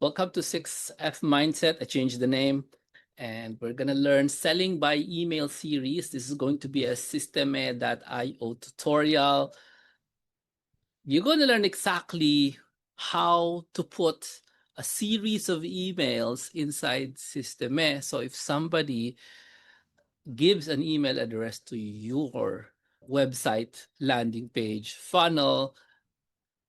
Welcome to 6F Mindset. I changed the name and we're going to learn selling by email series. This is going to be a systeme.io tutorial. You're going to learn exactly how to put a series of emails inside systeme. So if somebody gives an email address to your website, landing page, funnel,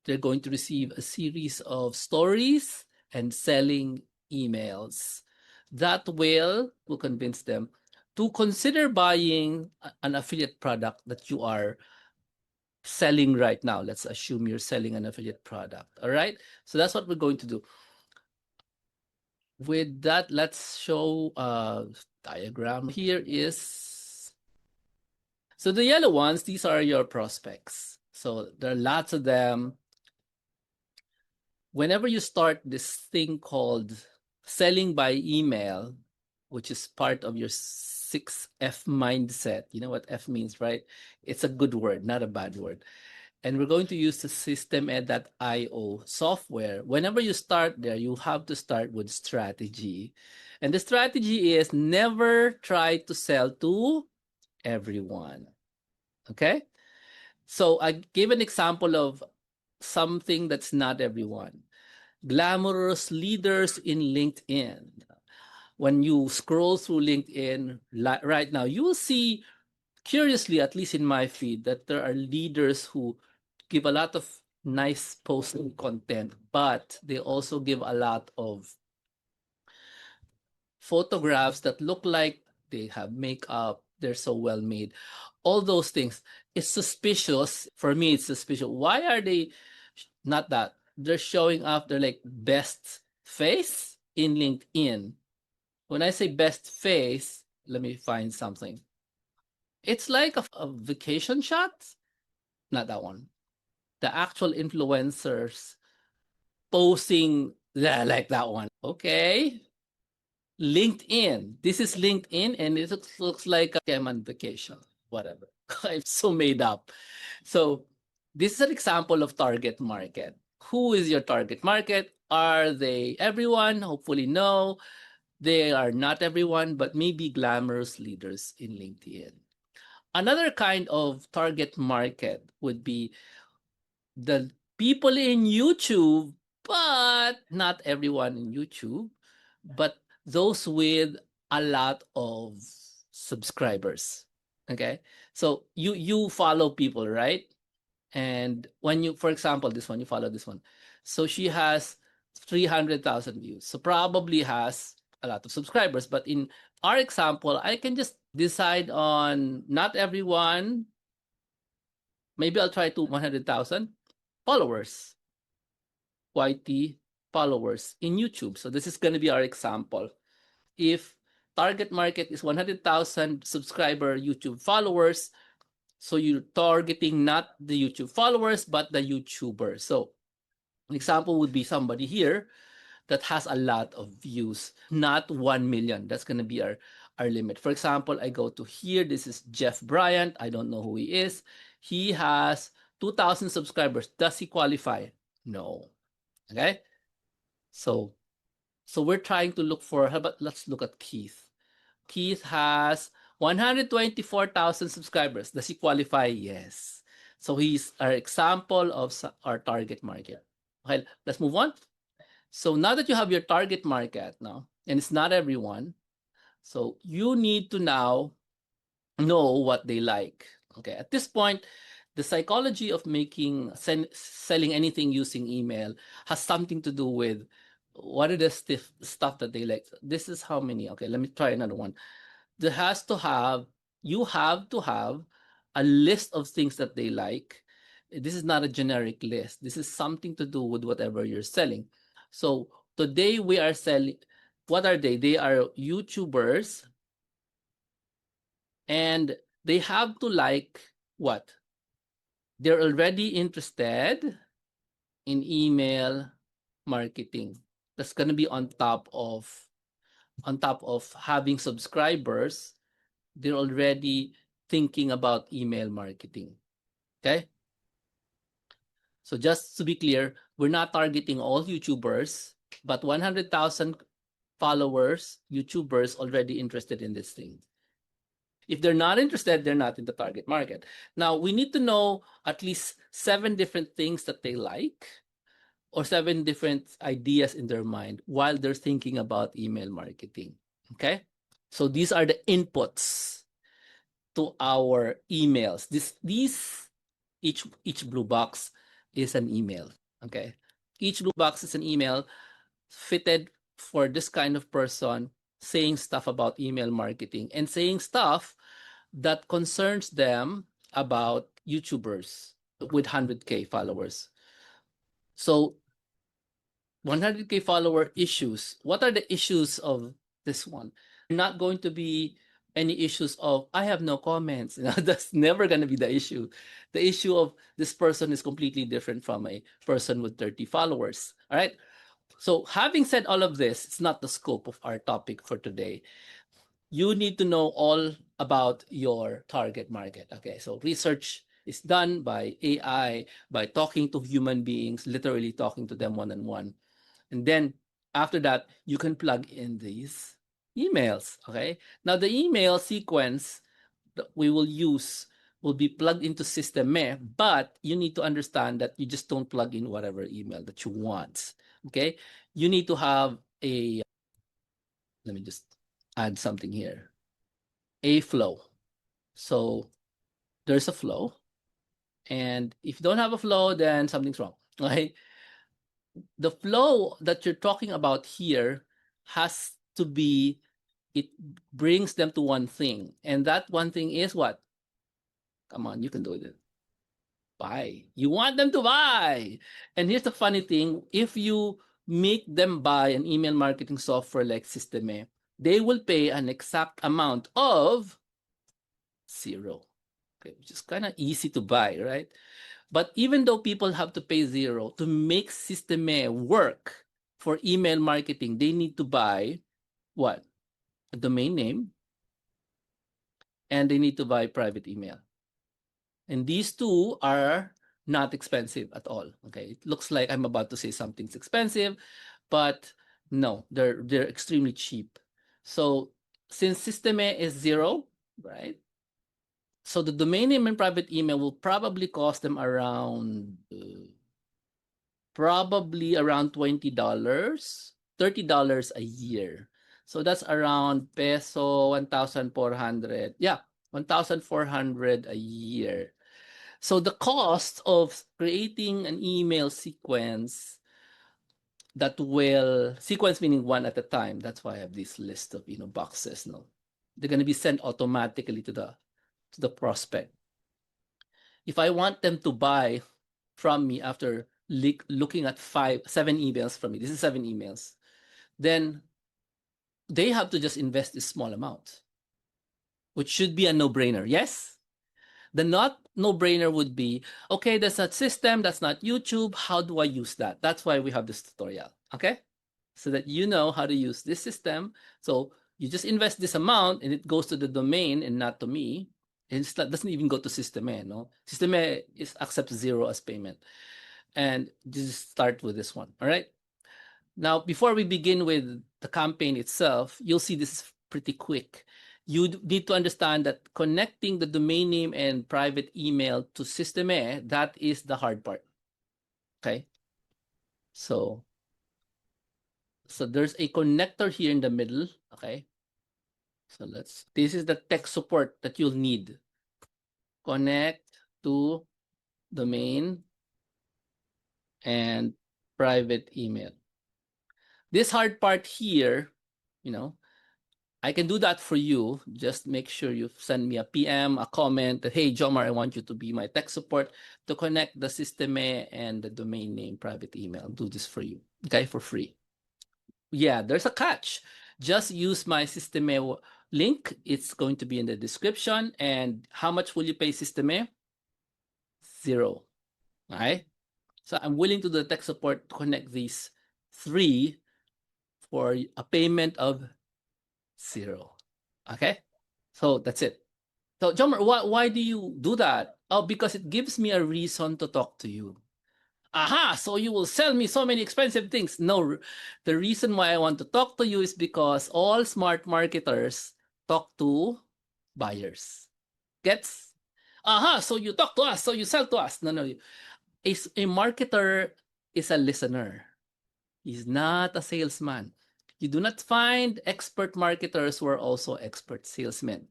they're going to receive a series of stories and selling emails that will convince them to consider buying an affiliate product that you are selling right now. Let's assume you're selling an affiliate product. All right. So that's what we're going to do. With that, let's show a diagram. Here is, so the yellow ones, these are your prospects. So there are lots of them. Whenever you start this thing called selling by email, which is part of your 6F mindset, you know what F means, right? It's a good word, not a bad word. And we're going to use the systeme.io software. Whenever you start there, you have to start with strategy. And the strategy is never try to sell to everyone. Okay? So I gave an example of something that's not everyone. Glamorous leaders in LinkedIn. When you scroll through LinkedIn right now, you will see, curiously, at least in my feed, that there are leaders who give a lot of nice posting content, but they also give a lot of photographs that look like they have makeup, they're so well made. All those things. It's suspicious. For me, it's suspicious. Why are they not that? They're showing off their like best face in LinkedIn. When I say best face, let me find something. It's like a vacation shot. Not that one. The actual influencers posing, yeah, like that one. Okay. LinkedIn. This is LinkedIn, and it looks like I'm on vacation. Whatever. I'm so made up. So this is an example of target market. Who is your target market? Are they everyone? Hopefully, no. They are not everyone, but maybe glamorous leaders in LinkedIn. Another kind of target market would be the people in YouTube, but not everyone in YouTube, but those with a lot of subscribers. Okay. So you follow people, right? And when you, for example, this one, you follow this one. So she has 300,000 views. So probably has a lot of subscribers. But in our example, I can just decide on not everyone. Maybe I'll try to 100,000 followers, YT followers in YouTube. So this is going to be our example. If target market is 100,000 subscriber YouTube followers, so you're targeting not the YouTube followers, but the YouTuber. So an example would be somebody here that has a lot of views, not 1 million. That's going to be our limit. For example, I go to here. This is Jeff Bryant. I don't know who he is. He has 2,000 subscribers. Does he qualify? No. Okay. So we're trying to look for, how about let's look at Keith. Keith has 124,000 subscribers. Does he qualify? Yes. So he's our example of our target market. Okay, let's move on. So now that you have your target market now, and it's not everyone, so you need to now know what they like. Okay, at this point, the psychology of selling anything using email has something to do with what are the stuff that they like. This is how many. Okay, let me try another one. You have to have a list of things that they like. This is not a generic list. This is something to do with whatever you're selling. So today we are selling, what are they? They are YouTubers, and they have to like what? They're already interested in email marketing. That's going to be on top of having subscribers. They're already thinking about email marketing. Okay? So just to be clear, we're not targeting all YouTubers. but 100,000 followers, YouTubers already interested in this thing. If they're not interested, they're not in the target market. Now, we need to know at least 7 different things that they like, or 7 different ideas in their mind while they're thinking about email marketing. Okay? So these are the inputs to our emails. Each blue box is an email. Okay? Each blue box is an email fitted for this kind of person saying stuff about email marketing and saying stuff that concerns them about YouTubers with 100K followers. So 100K follower issues. What are the issues of this one? Not going to be any issues of I have no comments. That's never going to be the issue. The issue of this person is completely different from a person with 30 followers. All right. So having said all of this, it's not the scope of our topic for today. You need to know all about your target market. Okay, so research is done by AI, by talking to human beings, literally talking to them one-on-one. And then after that, you can plug in these emails. Okay, now the email sequence that we will use will be plugged into systeme, but you need to understand that you just don't plug in whatever email that you want. Okay, you need to have a, let me just add something here, a flow. So there's a flow, and if you don't have a flow, then something's wrong. Okay, the flow that you're talking about here has to be, it brings them to one thing, and that one thing is what? Come on, you can do it. Buy. You want them to buy. And here's the funny thing, if you make them buy an email marketing software like Systeme, they will pay an exact amount of 0. Okay, which is kind of easy to buy, right? But even though people have to pay 0 to make Systeme work for email marketing, they need to buy what? A domain name, and they need to buy private email. And these two are not expensive at all. Okay, it looks like I'm about to say something's expensive, but no, they're extremely cheap. So since Systeme is 0, right? So the domain name and private email will probably cost them around $20, $30 a year. So that's around peso 1,400. Yeah, 1,400 a year. So the cost of creating an email sequence that will, sequence meaning one at a time. That's why I have this list of boxes. No, they're going to be sent automatically to the prospect. If I want them to buy from me after looking at 7 emails from me, this is 7 emails, then they have to just invest this small amount, which should be a no-brainer. Yes? The not no-brainer would be, okay, that's not system, that's not YouTube. How do I use that? That's why we have this tutorial, okay? So that you know how to use this system. So you just invest this amount and it goes to the domain and not to me. It doesn't even go to Systeme, no? Systeme accepts 0 as payment. And just start with this one, all right? Now, before we begin with the campaign itself, you'll see this is pretty quick. You need to understand that connecting the domain name and private email to Systeme, that is the hard part, okay? So there's a connector here in the middle, okay? So this is the tech support that you'll need. Connect to domain and private email. This hard part here, I can do that for you. Just make sure you send me a PM, a comment that, hey, Jomar, I want you to be my tech support to connect the Systeme and the domain name private email. I'll do this for you, okay, for free. Yeah, there's a catch. Just use my Systeme link. It's going to be in the description. And how much will you pay Systeme? 0. All right. So I'm willing to do the tech support to connect these 3 for a payment of 0. Okay. So that's it. So Jomar, why do you do that? Oh, because it gives me a reason to talk to you. aha, so you will sell me so many expensive things. No, the reason why I want to talk to you is because all smart marketers talk to buyers. Gets? Aha, so you talk to us, so you sell to us. No, no. A marketer is a listener. He's not a salesman. You do not find expert marketers who are also expert salesmen.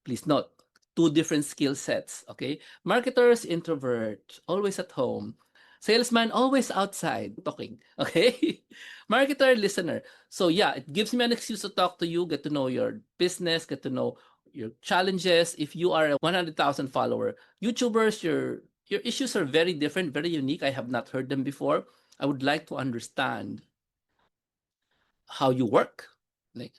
Please note, two different skill sets, okay? Marketers, introvert, always at home. Salesman, always outside talking, okay? Marketer, listener. So yeah, it gives me an excuse to talk to you, get to know your business, get to know your challenges. If you are a 100,000 follower, YouTubers, your issues are very different, very unique. I have not heard them before. I would like to understand how you work, like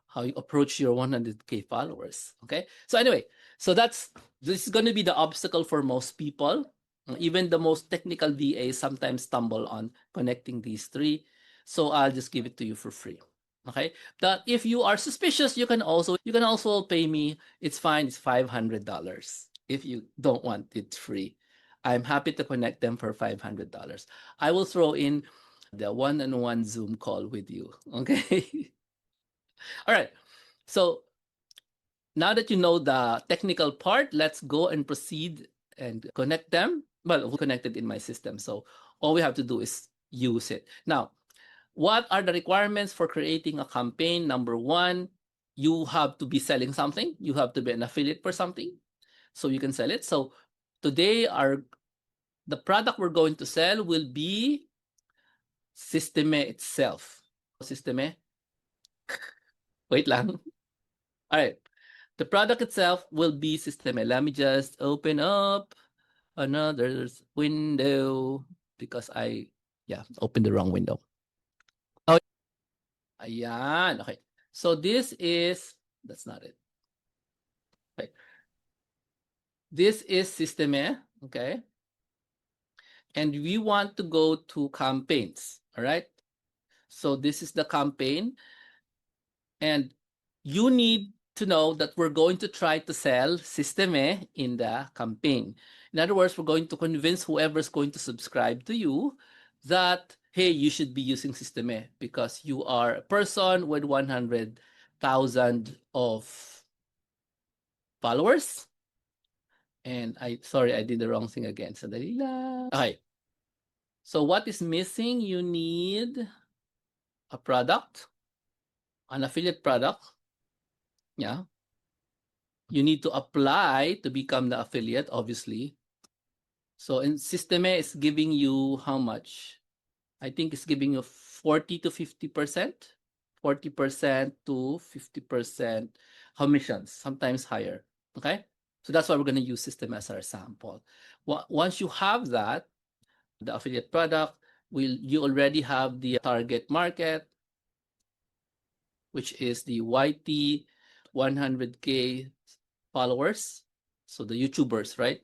how you approach your 100K followers. Okay. So anyway, so this is going to be the obstacle for most people. Even the most technical VAs sometimes stumble on connecting these three. So I'll just give it to you for free. Okay. That if you are suspicious, you can also pay me. It's fine. It's $500 if you don't want it free. I'm happy to connect them for $500. I will throw in the one-on-one Zoom call with you. Okay. All right. So now that you know the technical part, let's go and proceed and connect them. Well, connected in my system. So all we have to do is use it. Now, what are the requirements for creating a campaign? Number one, you have to be selling something. You have to be an affiliate for something so you can sell it. So today, the product we're going to sell will be systeme itself. Systeme. Wait lang. All right. The product itself will be systeme. Let me just open up another window because opened the wrong window. Oh, ayan. Okay. So that's not it. Okay. This is systeme. Okay. And we want to go to campaigns. All right. So this is the campaign. And you need to know that we're going to try to sell systeme in the campaign. In other words, we're going to convince whoever's going to subscribe to you that, hey, you should be using systeme because you are a person with 100,000 of followers. And sorry, I did the wrong thing again. Sandali lang. Okay. So what is missing? You need a product, an affiliate product. Yeah. You need to apply to become the affiliate, obviously. So in Systeme is giving you how much? I think it's giving you 40 to 50%, 40% to 50% commissions, sometimes higher. Okay. So that's why we're going to use System as our sample. Once you have that, the affiliate product, you already have the target market, which is the YT 100K followers. So the YouTubers, right?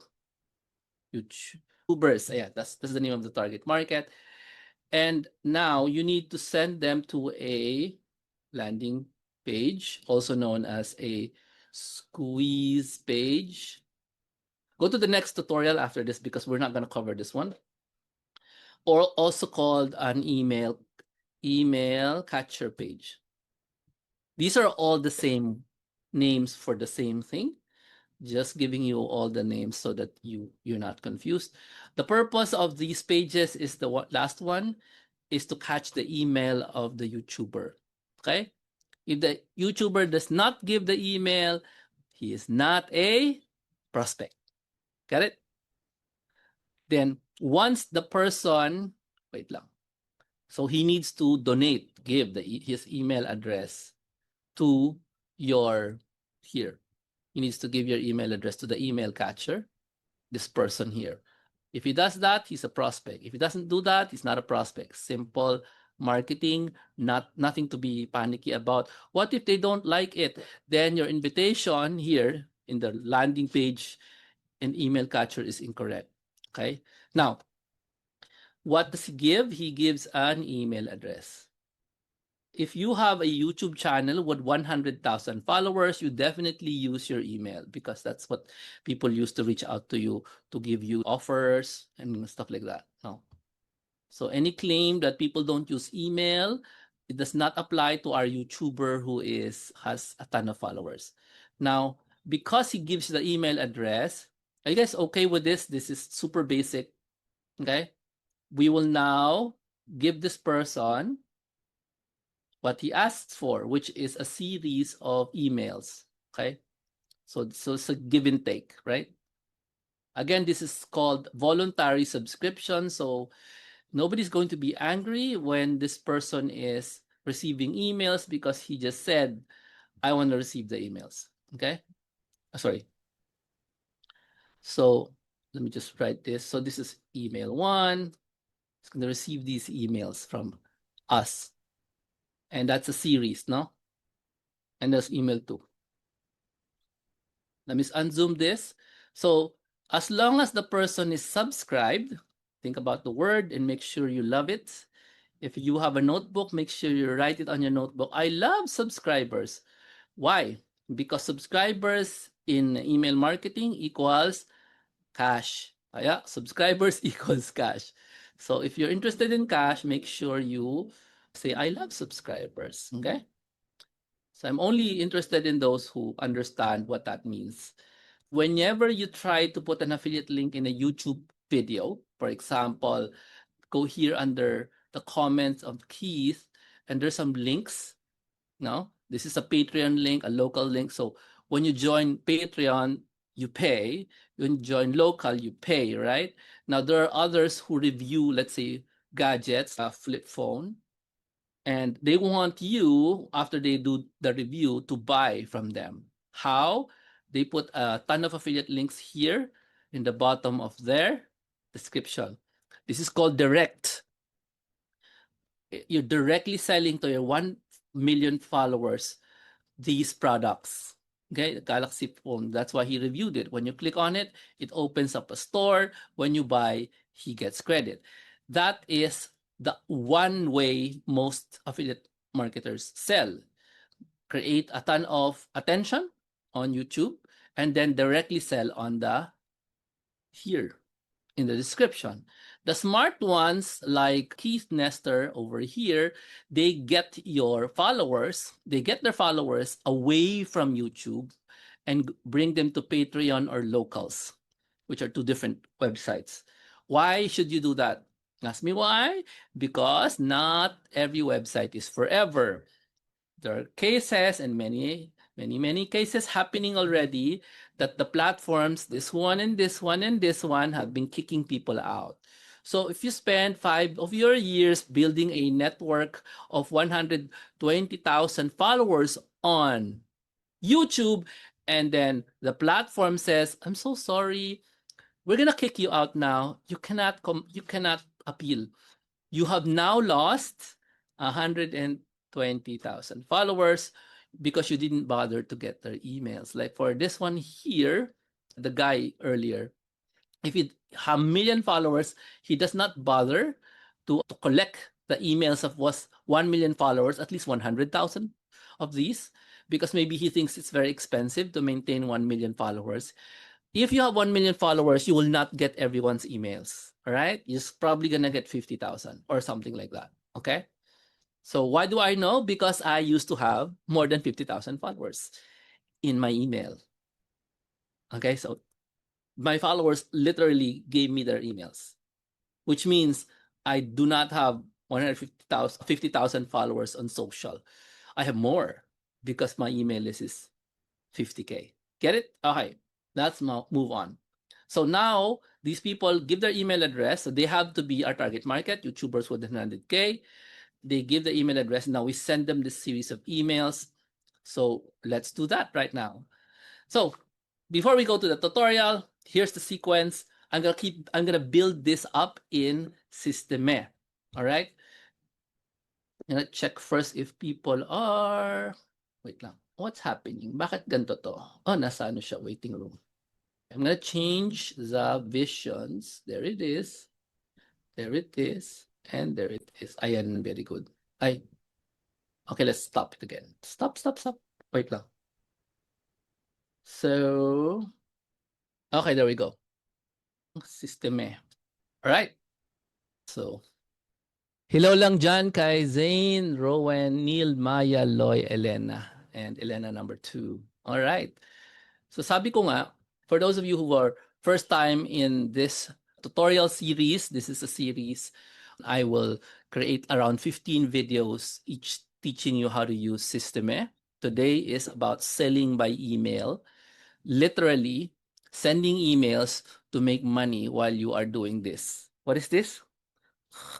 YouTubers, yeah, that's the name of the target market. And now you need to send them to a landing page, also known as a squeeze page. Go to the next tutorial after this because we're not going to cover this one. Or also called an email catcher page. These are all the same names for the same thing. Just giving you all the names so that you're not confused. The purpose of these pages is the last one is to catch the email of the YouTuber. Okay? If the YouTuber does not give the email, he is not a prospect. Got it? Then once the person, wait lang. So he needs to give his email address to your here. He needs to give your email address to the email catcher, this person here. If he does that, he's a prospect. If he doesn't do that, he's not a prospect. Simple marketing, nothing to be panicky about. What if they don't like it? Then your invitation here in the landing page and email catcher is incorrect. Okay. Now, what does he give? He gives an email address. If you have a YouTube channel with 100,000 followers, you definitely use your email because that's what people use to reach out to you to give you offers and stuff like that. No. So any claim that people don't use email, it does not apply to our YouTuber who has a ton of followers. Now, because he gives the email address, are you guys okay with this? This is super basic. Okay. We will now give this person what he asks for, which is a series of emails. Okay. So it's a give and take, right? Again, this is called voluntary subscription. So nobody's going to be angry when this person is receiving emails because he just said, I want to receive the emails. Okay. Sorry. So let me just write this. So this is email one. It's going to receive these emails from us. And that's a series, no? And there's email two. Let me unzoom this. So as long as the person is subscribed, think about the word and make sure you love it. If you have a notebook, make sure you write it on your notebook. I love subscribers. Why? Because subscribers in email marketing equals cash. Yeah, subscribers equals cash. So if you're interested in cash, make sure you say, I love subscribers. Okay. So I'm only interested in those who understand what that means. Whenever you try to put an affiliate link in a YouTube video, for example, go here under the comments of Keith, and there's some links. No, this is a Patreon link, a local link. So when you join Patreon, you pay. When you join local, you pay, right? Now there are others who review, let's say, gadgets, a flip phone, and they want you, after they do the review, to buy from them. How? They put a ton of affiliate links here in the bottom of their description. This is called direct. You're directly selling to your 1 million followers these products. Okay, the Galaxy phone. That's why he reviewed it. When you click on it, it opens up a store. When you buy, he gets credit. That is the one way most affiliate marketers sell. Create a ton of attention on YouTube and then directly sell on the here in the description. The smart ones like Keith Nestor over here, they get your followers, they get their followers away from YouTube and bring them to Patreon or locals, which are two different websites. Why should you do that? Ask me why? Because not every website is forever. There are cases and many cases happening already that the platforms, this one and this one and this one, have been kicking people out. So if you spend 5 of your years building a network of 120,000 followers on YouTube, and then the platform says, I'm so sorry, we're gonna kick you out now. You cannot appeal. You have now lost 120,000 followers because you didn't bother to get their emails. Like for this one here, the guy earlier, if he have a million followers, he does not bother to collect the emails of was 1 million followers, at least 100,000 of these, because maybe he thinks it's very expensive to maintain 1 million followers. If you have 1 million followers, you will not get everyone's emails. All right. You're probably going to get 50,000 or something like that. Okay. So why do I know? Because I used to have more than 50,000 followers in my email. Okay. So my followers literally gave me their emails, which means I do not have 50,000 followers on social. I have more because my email list is 50K. Get it? Okay. Let's move on. So now these people give their email address. So they have to be our target market, YouTubers with 100K. They give the email address. Now we send them this series of emails. So let's do that right now. So before we go to the tutorial, here's the sequence. I'm gonna build this up in systeme. All right. I'm gonna check first if people are. Wait lang. What's happening? Bakit ganito to? Oh, nasa ano siya, waiting room. I'm gonna change the visions. There it is. There it is. And there it is. Ayan, very good. Ay. Okay, let's stop it again. Stop. Wait lang. So, okay, there we go. Systeme. All right. So, Hello lang dyan kay Zane, Rowan, Neil, Maya, Loy, Elena. And Elena number 2. All right. So sabi ko nga, for those of you who are first time in this tutorial series, this is a series. I will create around 15 videos, each teaching you how to use systeme. Today is about selling by email. Literally, sending emails to make money while you are doing this. What is this?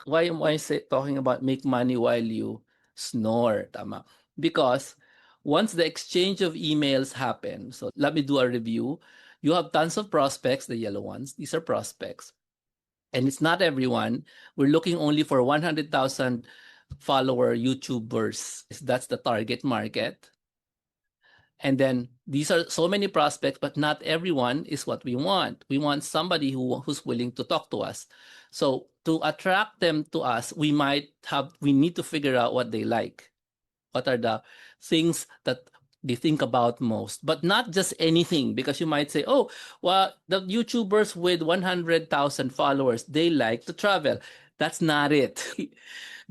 Why am I talking about make money while you snore? Tama. Because once the exchange of emails happen, so let me do a review. You have tons of prospects, the yellow ones. These are prospects. And it's not everyone. We're looking only for 100,000 follower YouTubers. That's the target market. And then these are so many prospects, but not everyone is what we want. We want somebody who's willing to talk to us. So to attract them to us, we need to figure out what they like. What are the things that they think about most, but not just anything, because you might say, oh, well, the YouTubers with 100,000 followers, they like to travel. That's not it.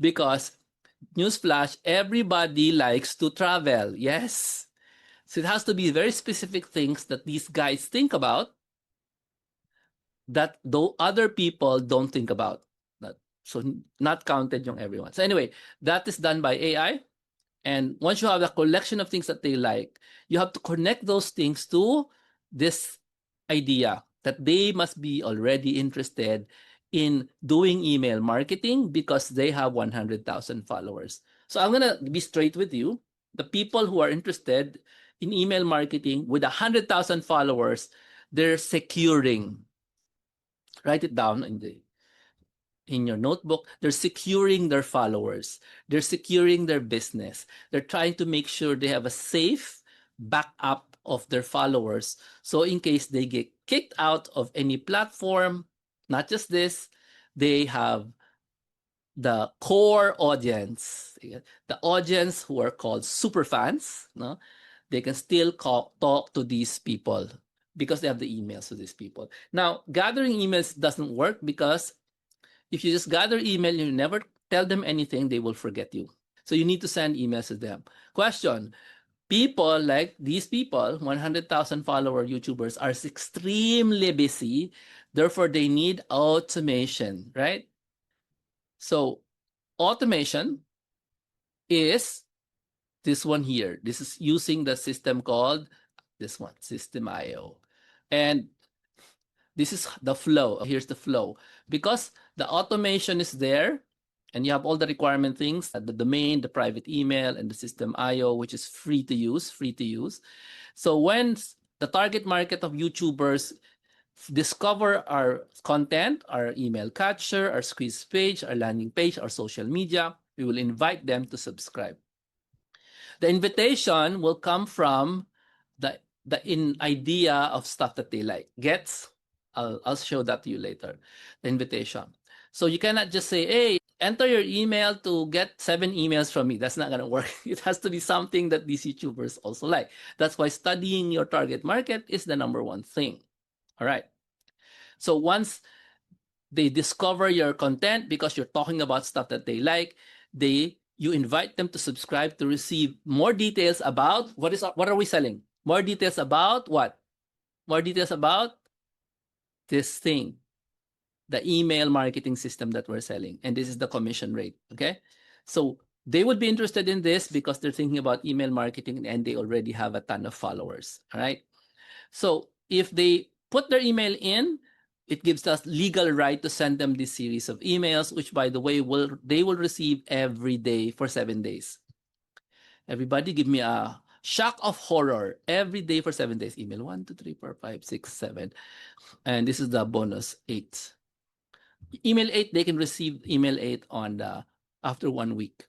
Because newsflash, everybody likes to travel. Yes. So it has to be very specific things that these guys think about that though other people don't think about. So not counted yung everyone. So anyway, that is done by AI. And once you have a collection of things that they like, you have to connect those things to this idea that they must be already interested in doing email marketing because they have 100,000 followers. So I'm going to be straight with you. The people who are interested in email marketing with 100,000 followers, they're securing. Write it down in your notebook. They're securing their followers. They're securing their business. They're trying to make sure they have a safe backup of their followers. So in case they get kicked out of any platform, not just this, they have the core audience, the audience who are called super fans. No? They can still talk to these people because they have the emails to these people. Now, gathering emails doesn't work because if you just gather email and you never tell them anything, they will forget you. So you need to send emails to them. Question. People like these people, 100,000 follower YouTubers, are extremely busy. Therefore, they need automation, right? So automation is this one here. This is using the system called this one, systeme.io. And this is the flow. Here's the flow. Because the automation is there, and you have all the requirement things, the domain, the private email, and the system IO, which is free to use. So when the target market of YouTubers discover our content, our email catcher, our squeeze page, our landing page, our social media, we will invite them to subscribe. The invitation will come from the idea of stuff that they like. Gets? I'll show that to you later. The invitation. So you cannot just say, hey, enter your email to get 7 emails from me. That's not going to work. It has to be something that these YouTubers also like. That's why studying your target market is the number one thing. All right. So once they discover your content because you're talking about stuff that they like, you invite them to subscribe to receive more details about what are we selling? More details about what? More details about this thing, the email marketing system that we're selling. And this is the commission rate. Okay. So they would be interested in this because they're thinking about email marketing and they already have a ton of followers. All right. So if they put their email in, it gives us legal right to send them this series of emails, which by the way, they will receive every day for 7 days. Everybody give me a shock of horror every day for 7 days. Email 1, 2, 3, 4, 5, 6, 7. And this is the bonus 8. Email 8, they can receive email 8 on after 1 week.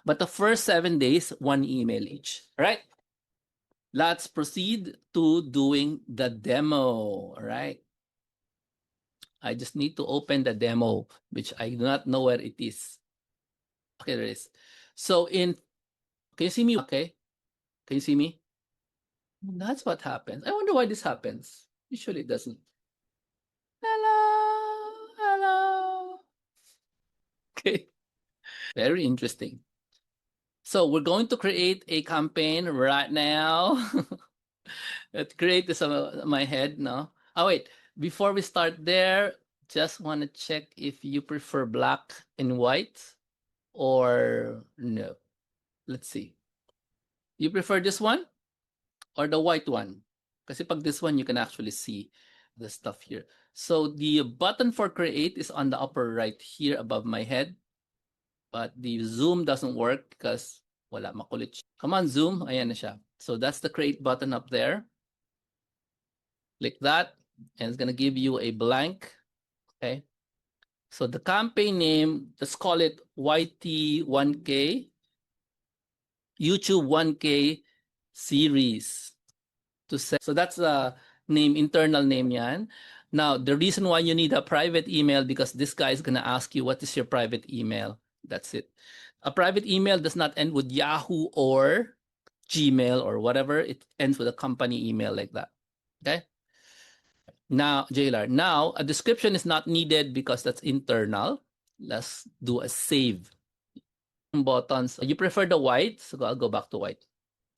But the first 7 days, 1 email each. All right? Let's proceed to doing the demo. All right? I just need to open the demo, which I do not know where it is. Okay, there it is. So can you see me? Okay. Can you see me? That's what happens. I wonder why this happens. Usually it doesn't. Hello. Hello. Okay. Very interesting. So we're going to create a campaign right now. Let's create this on my head, no? Oh, wait. Before we start there, just want to check if you prefer black and white or no. Let's see. You prefer this one or the white one? Kasi pag this one, you can actually see the stuff here. So the button for create is on the upper right here above my head. But the zoom doesn't work because wala, makulit. Come on, zoom. Ayan na siya. So that's the create button up there. Click that, and it's going to give you a blank. Okay. So the campaign name, let's call it YT1K, YouTube 1K series. So that's a name, internal name yan. Now, the reason why you need a private email, because this guy is going to ask you, what is your private email? That's it. A private email does not end with Yahoo or Gmail or whatever. It ends with a company email like that. Okay. Now, JLR, now a description is not needed because that's internal. Let's do a save. Buttons. You prefer the white, so I'll go back to white.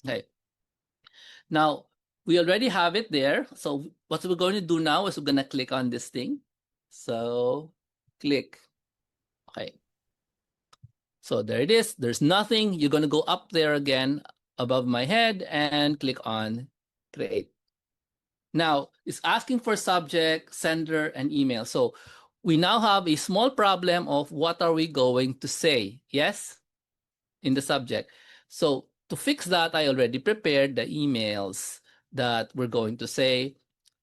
Okay. Now, we already have it there. So what we're going to do now is we're going to click on this thing. So click. Okay. So there it is. There's nothing. You're going to go up there again above my head and click on create. Now, it's asking for subject, sender, and email. So we now have a small problem of what are we going to say, yes, in the subject. So to fix that, I already prepared the emails that we're going to say.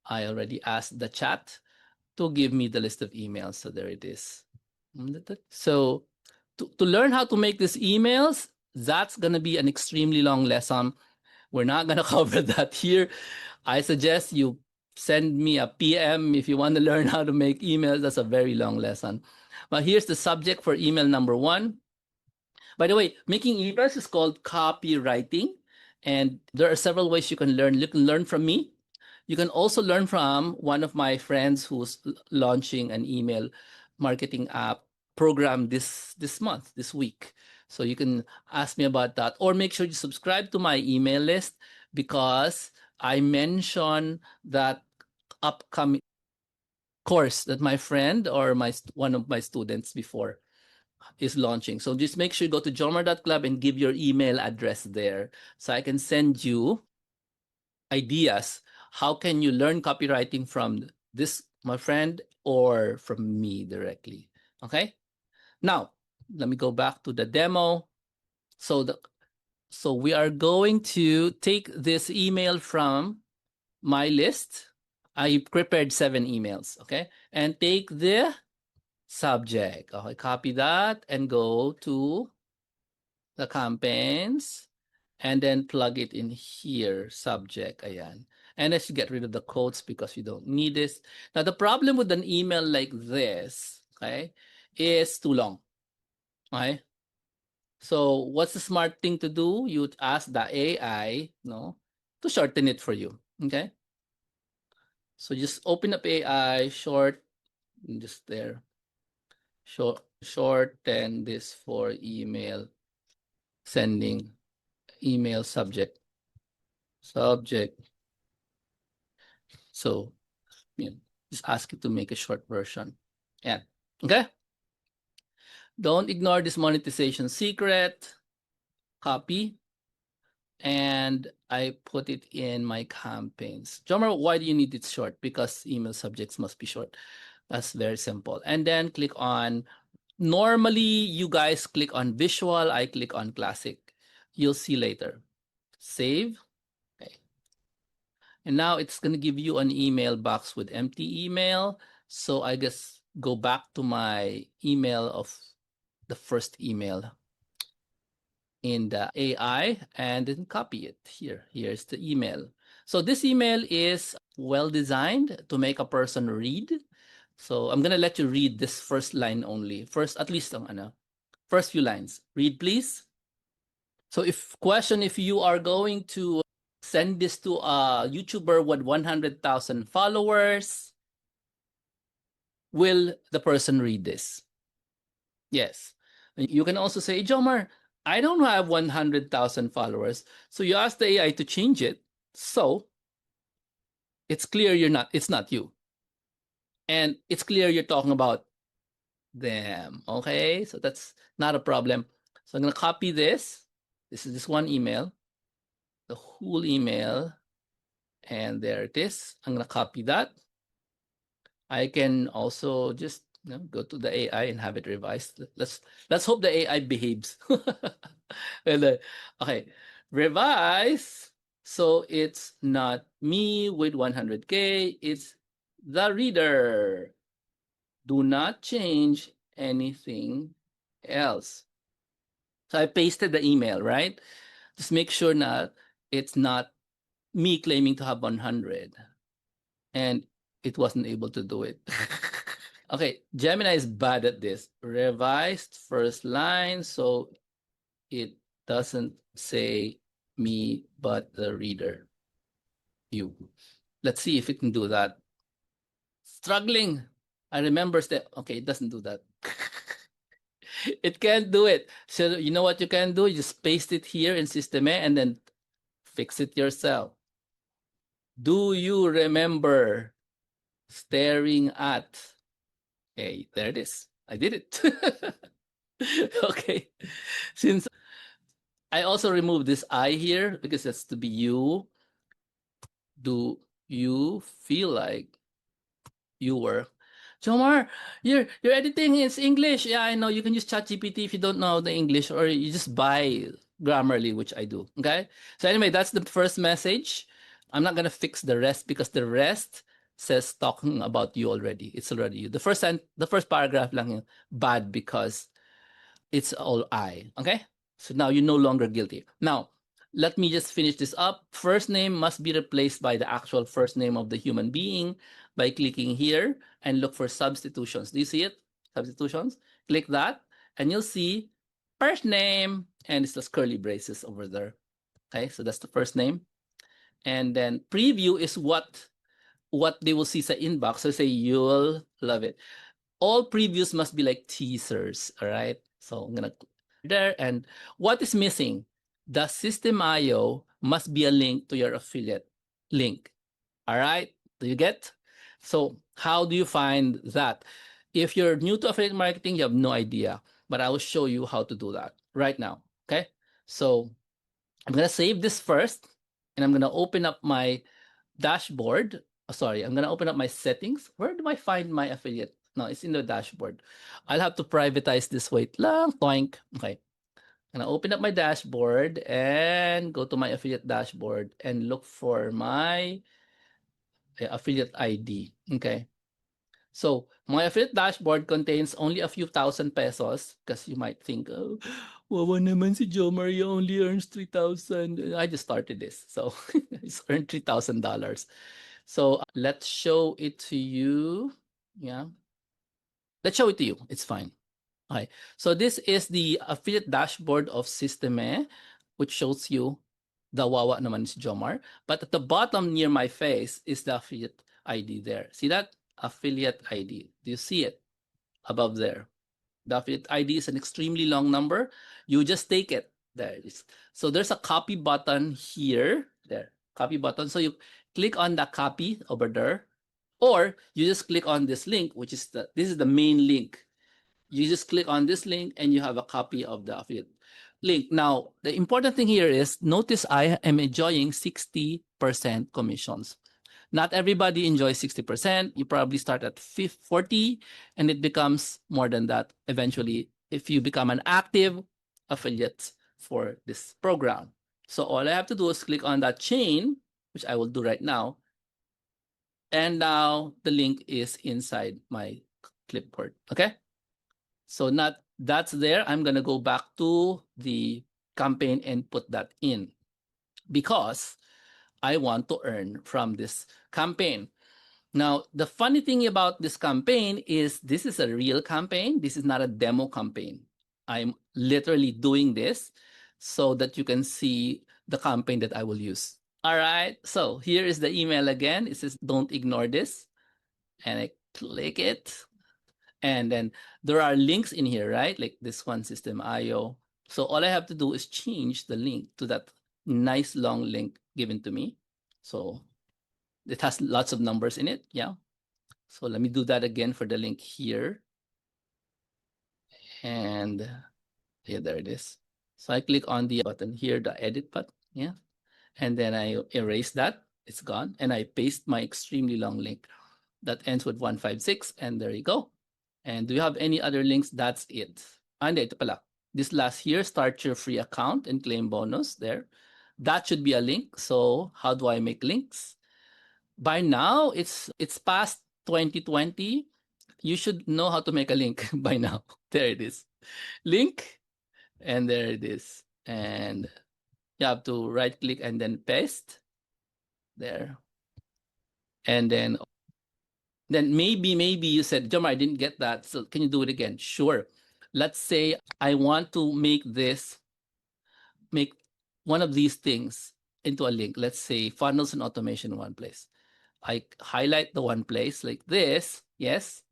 I already asked the chat to give me the list of emails. So there it is. So to learn how to make these emails, that's going to be an extremely long lesson. We're not going to cover that here. I suggest you send me a PM if you want to learn how to make emails. That's a very long lesson. But here's the subject for email number 1. By the way, making emails is called copywriting. And there are several ways you can learn. You can learn from me. You can also learn from one of my friends who's launching an email marketing app program this month, this week. So you can ask me about that, or make sure you subscribe to my email list because I mentioned that upcoming course that my friend or one of my students before is launching. So just make sure you go to jomar.club and give your email address there so I can send you ideas. How can you learn copywriting from this, my friend, or from me directly? Okay. Now, let me go back to the demo. So we are going to take this email from my list. I prepared 7 emails, okay? And take the subject. Okay, copy that and go to the campaigns and then plug it in here, subject, ayan. And let's get rid of the quotes because you don't need this. Now, the problem with an email like this, okay, is too long, okay? So what's the smart thing to do? You ask the AI, no, to shorten it for you, okay? So just open up AI, short, just there. Shorten this for email sending, email subject. So just ask it to make a short version. Yeah. Okay. Don't ignore this monetization secret. Copy. And I put it in my campaigns. Jomar, why do you need it short? Because email subjects must be short. That's very simple. And then click on, normally you guys click on visual, I click on classic. You'll see later. Save. Okay. And now it's going to give you an email box with empty email. So I guess go back to my email of the first email in the AI and then copy it here. Here's the email. So this email is well designed to make a person read. So I'm going to let you read this first line only. First, at least first few lines. Read, please. So if you are going to send this to a YouTuber with 100,000 followers, will the person read this? Yes. You can also say, Jomar, I don't have 100,000 followers. So you ask the AI to change it. So it's clear it's not you. And it's clear you're talking about them. Okay. So that's not a problem. So I'm going to copy this. This is this one email, the whole email. And there it is. I'm going to copy that. I can also just go to the AI and have it revised. Let's hope the AI behaves. Okay, revise. So it's not me with 100K. It's the reader. Do not change anything else. So I pasted the email, right? Just make sure that it's not me claiming to have 100. And it wasn't able to do it. Okay, Gemini is bad at this. Revised first line, so it doesn't say me, but the reader, you. Let's see if it can do that. Struggling. I remember that. Okay, it doesn't do that. It can't do it. So you know what you can do? You just paste it here in systeme and then fix it yourself. Do you remember staring at? Hey, there it is. I did it. Okay. Since I also removed this I here because that's to be you. Do you feel like you were? Jomar, your editing is English. Yeah, I know. You can use ChatGPT if you don't know the English, or you just buy Grammarly, which I do. Okay. So anyway, that's the first message. I'm not gonna fix the rest because the rest says talking about you already. It's already you. The first paragraph lang yung bad because it's all I. Okay. So now you're no longer guilty. Now, let me just finish this up. First name must be replaced by the actual first name of the human being by clicking here and look for substitutions. Do you see it? Substitutions. Click that and you'll see first name and it's just curly braces over there. Okay, so that's the first name. And then preview is what they will see sa inbox. So say you'll love it. All previews must be like teasers. All right. So I'm gonna there. And what is missing? The system IO must be a link to your affiliate link. All right. Do you get? So how do you find that? If you're new to affiliate marketing, you have no idea, but I will show you how to do that right now. Okay. So I'm gonna save this first, and I'm gonna open up my dashboard. Oh, sorry, I'm gonna open up my settings. Where do I find my affiliate? No, it's in the dashboard. I'll have to privatize this. Wait lang, toink. Okay. I'm gonna open up my dashboard and go to my affiliate dashboard and look for my affiliate ID. Okay. So my affiliate dashboard contains only a few thousand pesos because you might think, oh, wawa naman si Jomar, he only earns 3,000. I just started this. So it's earned $3,000. So let's show it to you. Yeah. Let's show it to you. It's fine. Okay. So this is the affiliate dashboard of Systeme, which shows you the wawa naman si Jomar. But at the bottom near my face is the affiliate ID there. See that? Affiliate ID. Do you see it above there? The affiliate ID is an extremely long number. You just take it. There it is. So there's a copy button here. There. Copy button. So you click on the copy over there. Or you just click on this link, which is this is the main link. You just click on this link and you have a copy of the affiliate link. Now, the important thing here is notice I am enjoying 60% commissions. Not everybody enjoys 60%. You probably start at 40 and it becomes more than that eventually if you become an active affiliate for this program. So all I have to do is click on that chain, which I will do right now. And now the link is inside my clipboard. Okay. So that's there. I'm going to go back to the campaign and put that in because I want to earn from this campaign. Now, the funny thing about this campaign is this is a real campaign. This is not a demo campaign. I'm literally doing this so that you can see the campaign that I will use. All right. So here is the email again. It says, don't ignore this. And I click it. And then there are links in here, right? Like this one, system IO. So all I have to do is change the link to that nice long link given to me. So it has lots of numbers in it. Yeah. So let me do that again for the link here. And yeah, there it is. So I click on the button here, the edit button. Yeah. And then I erase that. It's gone. And I paste my extremely long link that ends with 156. And there you go. And do you have any other links? That's it. And ito pala. This last here, start your free account and claim bonus there. That should be a link. So how do I make links? By now, it's past 2020. You should know how to make a link by now. There it is. Link. And there it is. And you have to right click and then paste there. And then maybe you said, Jomar, I didn't get that. So can you do it again? Sure. Let's say I want to make one of these things into a link. Let's say funnels and automation in one place. I highlight the one place like this. Yes.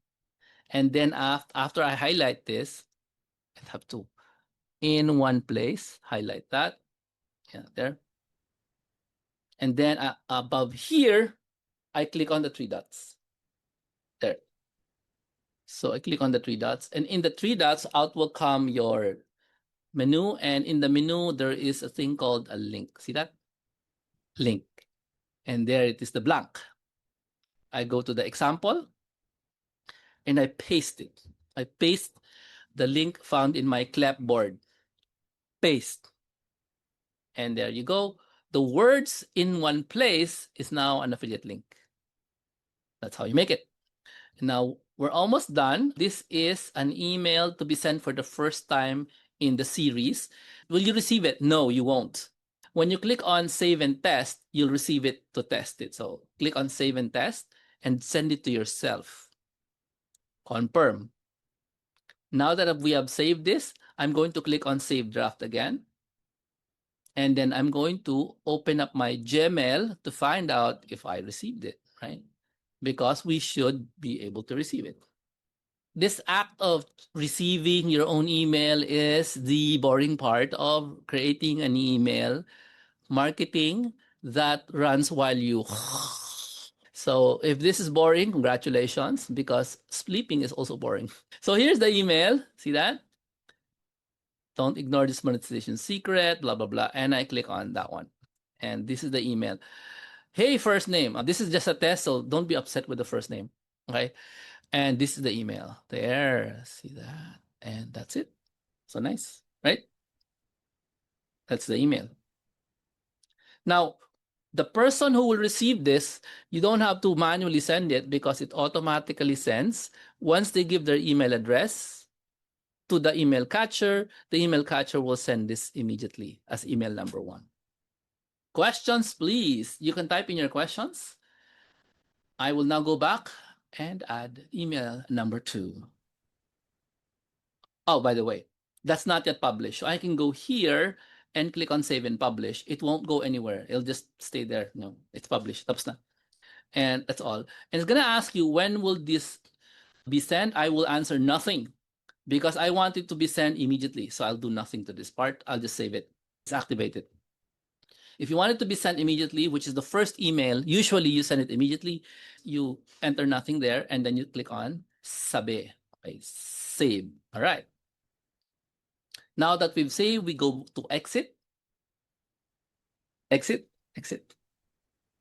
And then after I highlight this, I have to in one place, highlight that. Yeah, there. And then above here, I click on the three dots. There. So I click on the three dots, and in the three dots, out will come your menu. And in the menu, there is a thing called a link. See that? Link. And there it is, the blank. I go to the example and I paste it. I paste the link found in my clapboard. Paste. And there you go. The words in one place is now an affiliate link. That's how you make it. Now, we're almost done. This is an email to be sent for the first time in the series. Will you receive it? No, you won't. When you click on save and test, you'll receive it to test it. So click on save and test and send it to yourself. Confirm. Now that we have saved this, I'm going to click on save draft again. And then I'm going to open up my Gmail to find out if I received it, right? Because we should be able to receive it. This act of receiving your own email is the boring part of creating an email marketing that runs while you. So if this is boring, congratulations, because sleeping is also boring. So here's the email. See that? Don't ignore this monetization secret, blah, blah, blah. And I click on that one. And this is the email. Hey, first name. This is just a test, so don't be upset with the first name. Okay. And this is the email. There. See that? And that's it. So nice, right? That's the email. Now, the person who will receive this, you don't have to manually send it because it automatically sends. Once they give their email address to the email catcher, the email catcher will send this immediately as email number 1. Questions, please. You can type in your questions. I will now go back and add email number 2. Oh, by the way, that's not yet published. So I can go here and click on save and publish. It won't go anywhere. It'll just stay there. No, it's published. Tapos na. And that's all. And it's going to ask you, when will this be sent? I will answer nothing because I want it to be sent immediately. So I'll do nothing to this part. I'll just save it. It's activated. If you want it to be sent immediately, which is the first email, usually you send it immediately. You enter nothing there, and then you click on Sabi. Okay, save. All right. Now that we've saved, we go to exit. Exit.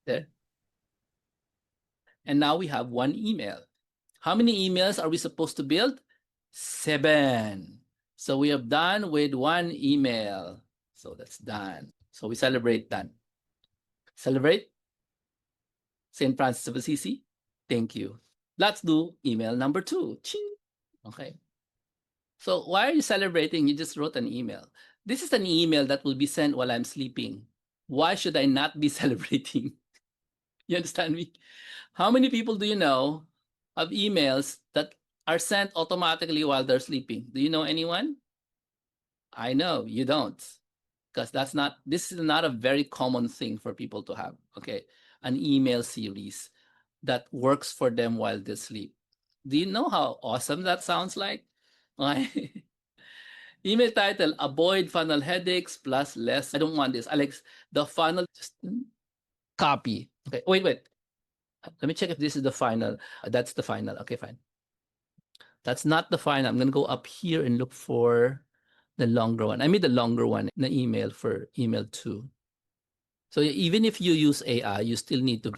There. And now we have one email. How many emails are we supposed to build? 7. So we have done with one email. So that's done. So we celebrate done. Celebrate. St. Francis of Assisi. Thank you. Let's do email number 2. Ching. Okay. So why are you celebrating? You just wrote an email. This is an email that will be sent while I'm sleeping. Why should I not be celebrating? You understand me? How many people do you know of emails that are sent automatically while they're sleeping? Do you know anyone? I know you don't, because this is not a very common thing for people to have. Okay, an email series that works for them while they sleep. Do you know how awesome that sounds like? Okay. Email title, avoid funnel headaches plus less. I don't want this. Alex, the funnel, just copy. Okay, wait. Let me check if this is the final. That's the final. Okay, fine. That's not the final. I'm going to go up here and look for the longer one. I made the longer one in the email for email 2. So even if you use AI, you still need to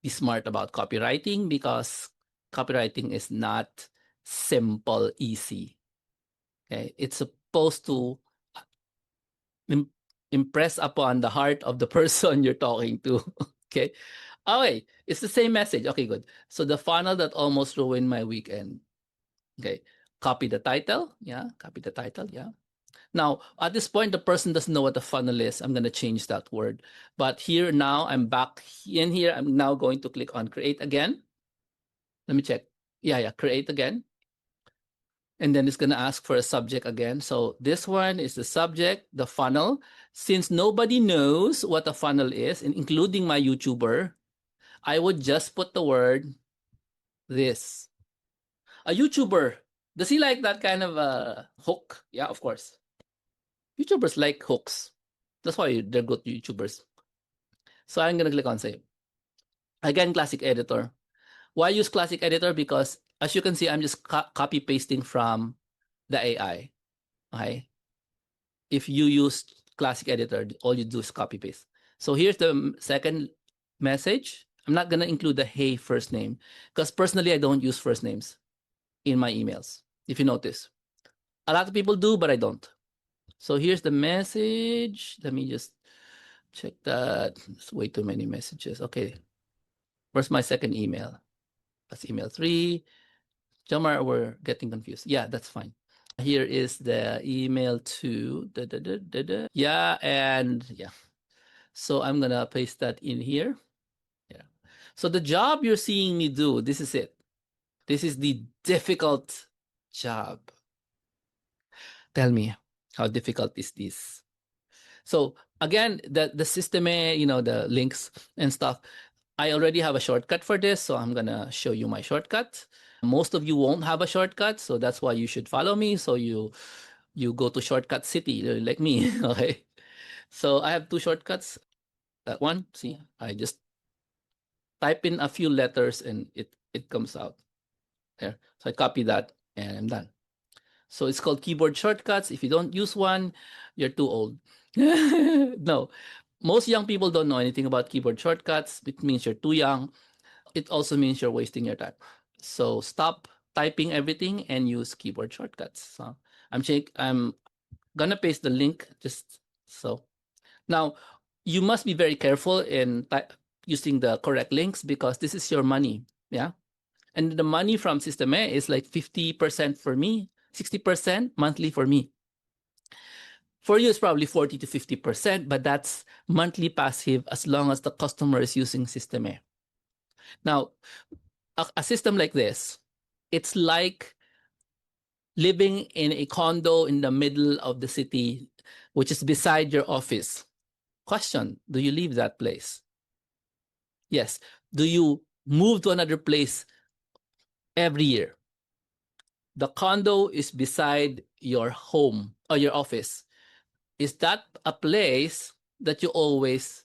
be smart about copywriting because copywriting is not simple, easy. Okay, it's supposed to impress upon the heart of the person you're talking to. Okay. Okay, it's the same message. Okay, good. So the funnel that almost ruined my weekend. Okay, copy the title. Yeah, copy the title. Yeah. Now, at this point, the person doesn't know what a funnel is. I'm going to change that word. But here now, I'm back in here. I'm now going to click on create again. Let me check. Yeah, create again. And then it's going to ask for a subject again. So this one is the subject, the funnel. Since nobody knows what a funnel is, including my YouTuber, I would just put the word this. A YouTuber, does he like that kind of a hook? Yeah, of course. YouTubers like hooks. That's why they're good YouTubers. So I'm going to click on save. Again, classic editor. Why use classic editor? Because as you can see, I'm just copy pasting from the AI. Okay. If you use classic editor, all you do is copy paste. So here's the second message. I'm not going to include the hey first name because personally, I don't use first names in my emails. If you notice, a lot of people do, but I don't. So here's the message. Let me just check that. It's way too many messages. Okay. Where's my second email? That's email 3. Jomar, we're getting confused. Yeah, that's fine. Here is the email to yeah, and yeah. So I'm gonna paste that in here. Yeah. So the job you're seeing me do, this is it. This is the difficult job. Tell me, how difficult is this? So again, the systeme, the links and stuff. I already have a shortcut for this, so I'm gonna show you my shortcut. Most of you won't have a shortcut, so that's why you should follow me. So you go to Shortcut City like me. Okay. So I have 2 shortcuts. That one, see, I just type in a few letters and it comes out there. So I copy that and I'm done. So it's called keyboard shortcuts. If you don't use one, you're too old. No, most young people don't know anything about keyboard shortcuts. It means you're too young. It also means you're wasting your time. So stop typing everything and use keyboard shortcuts. So I'm gonna paste the link just so. Now, you must be very careful in using the correct links because this is your money. Yeah. And the money from Systeme is like 50% for me, 60% monthly for me. For you, it's probably 40 to 50%, but that's monthly passive as long as the customer is using Systeme. Now, a system like this, it's like living in a condo in the middle of the city, which is beside your office. Question, do you leave that place? Yes. Do you move to another place every year? The condo is beside your home or your office. Is that a place that you always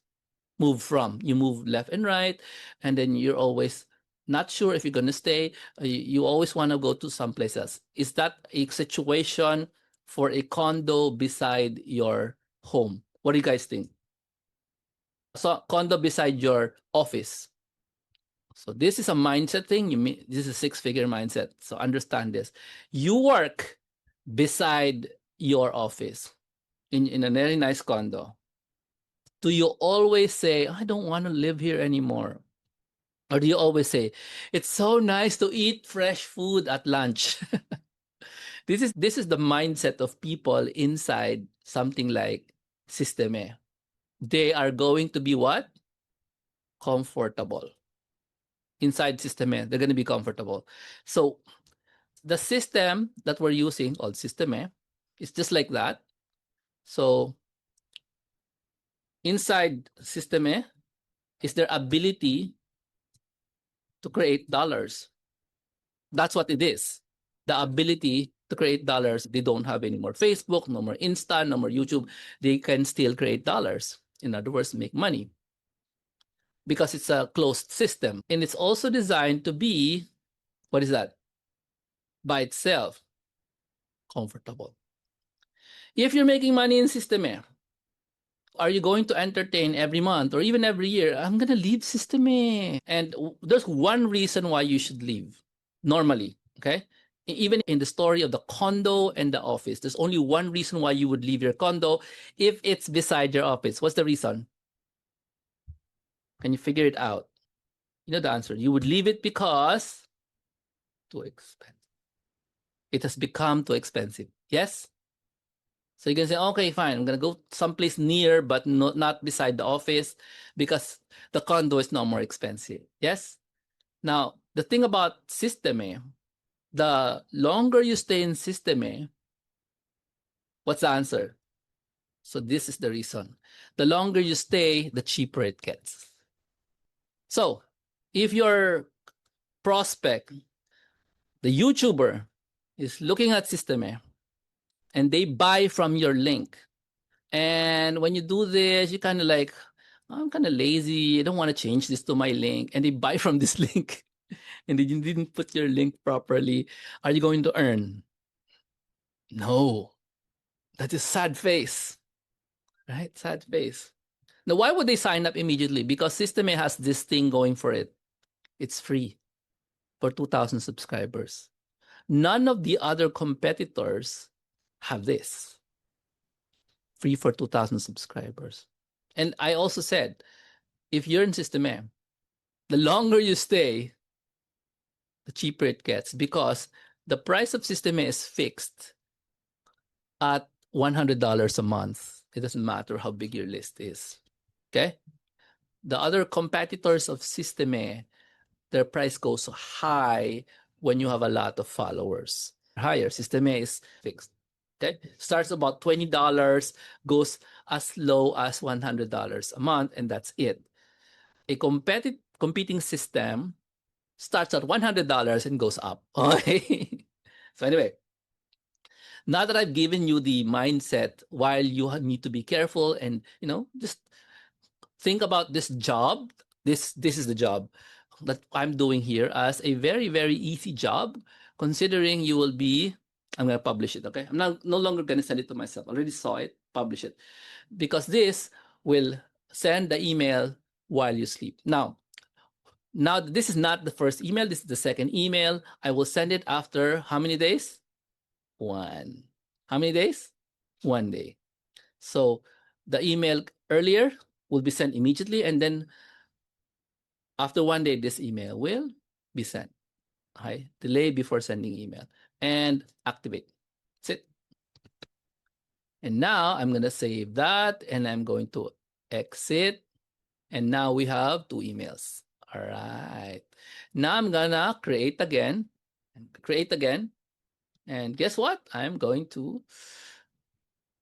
move from? You move left and right, and then you're always not sure if you're going to stay. You always want to go to some places. Is that a situation for a condo beside your home? What do you guys think? So condo beside your office. So this is a mindset thing. This is a 6-figure mindset. So understand this. You work beside your office in a very nice condo. Do you always say, I don't want to live here anymore? Or do you always say, it's so nice to eat fresh food at lunch? This is the mindset of people inside something like Systeme. They are going to be what? Comfortable. Inside Systeme, they're going to be comfortable. So the system that we're using called Systeme is just like that. So inside Systeme is their ability to create dollars. That's what it is. The ability to create dollars. They don't have any more Facebook, no more Insta, no more YouTube. They can still create dollars. In other words, make money, because it's a closed system. And it's also designed to be, what is that? By itself, comfortable. If you're making money in Systeme, are you going to entertain every month or even every year? I'm going to leave Systeme. And there's one reason why you should leave normally, okay? Even in the story of the condo and the office, there's only one reason why you would leave your condo if it's beside your office. What's the reason? Can you figure it out? You know the answer. You would leave it because too expensive. It has become too expensive. Yes? So you can say, okay, fine, I'm going to go someplace near, but not beside the office, because the condo is now more expensive. Yes? Now, the thing about Systeme, the longer you stay in Systeme, what's the answer? So this is the reason. The longer you stay, the cheaper it gets. So if your prospect, the YouTuber, is looking at Systeme and they buy from your link, and when you do this, you kind of like, I'm kind of lazy, I don't want to change this to my link, and they buy from this link and you didn't put your link properly, are you going to earn? No. That is sad face, right? Sad face. Now, why would they sign up immediately? Because Systeme has this thing going for it. It's free for 2,000 subscribers. None of the other competitors have this. Free for 2,000 subscribers. And I also said, if you're in Systeme, the longer you stay, the cheaper it gets, because the price of Systeme is fixed at $100 a month. It doesn't matter how big your list is. Okay? The other competitors of Systeme, their price goes high when you have a lot of followers. Higher. Systeme is fixed. Okay? Starts about $20, goes as low as $100 a month, and that's it. A competing system starts at $100 and goes up. Okay? So anyway, now that I've given you the mindset, while you need to be careful and, just think about this job. This is the job that I'm doing here as a very, very easy job, considering you will be, I'm going to publish it, okay? I'm no longer going to send it to myself. I already saw it, publish it. Because this will send the email while you sleep. Now, this is not the first email. This is the second email. I will send it after how many days? 1. How many days? 1 day. So the email earlier will be sent immediately, and then after 1 day, this email will be sent. Okay? Delay before sending email. And activate. That's it. And now I'm going to save that, and I'm going to exit. And now we have 2 emails. All right. Now I'm going to create again. And guess what? I'm going to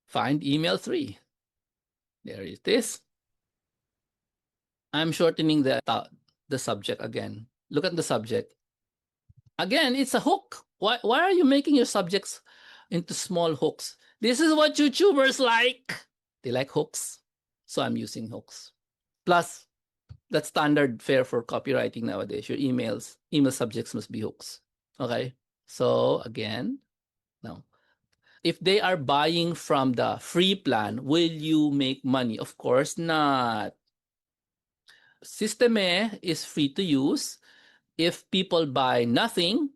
find email 3. There it is. I'm shortening the subject again. Look at the subject. Again, it's a hook. Why are you making your subjects into small hooks? This is what YouTubers like. They like hooks. So I'm using hooks. Plus, that's standard fare for copywriting nowadays. Your email subjects must be hooks. Okay? So again, now, if they are buying from the free plan, will you make money? Of course not. Systeme is free to use. If people buy nothing,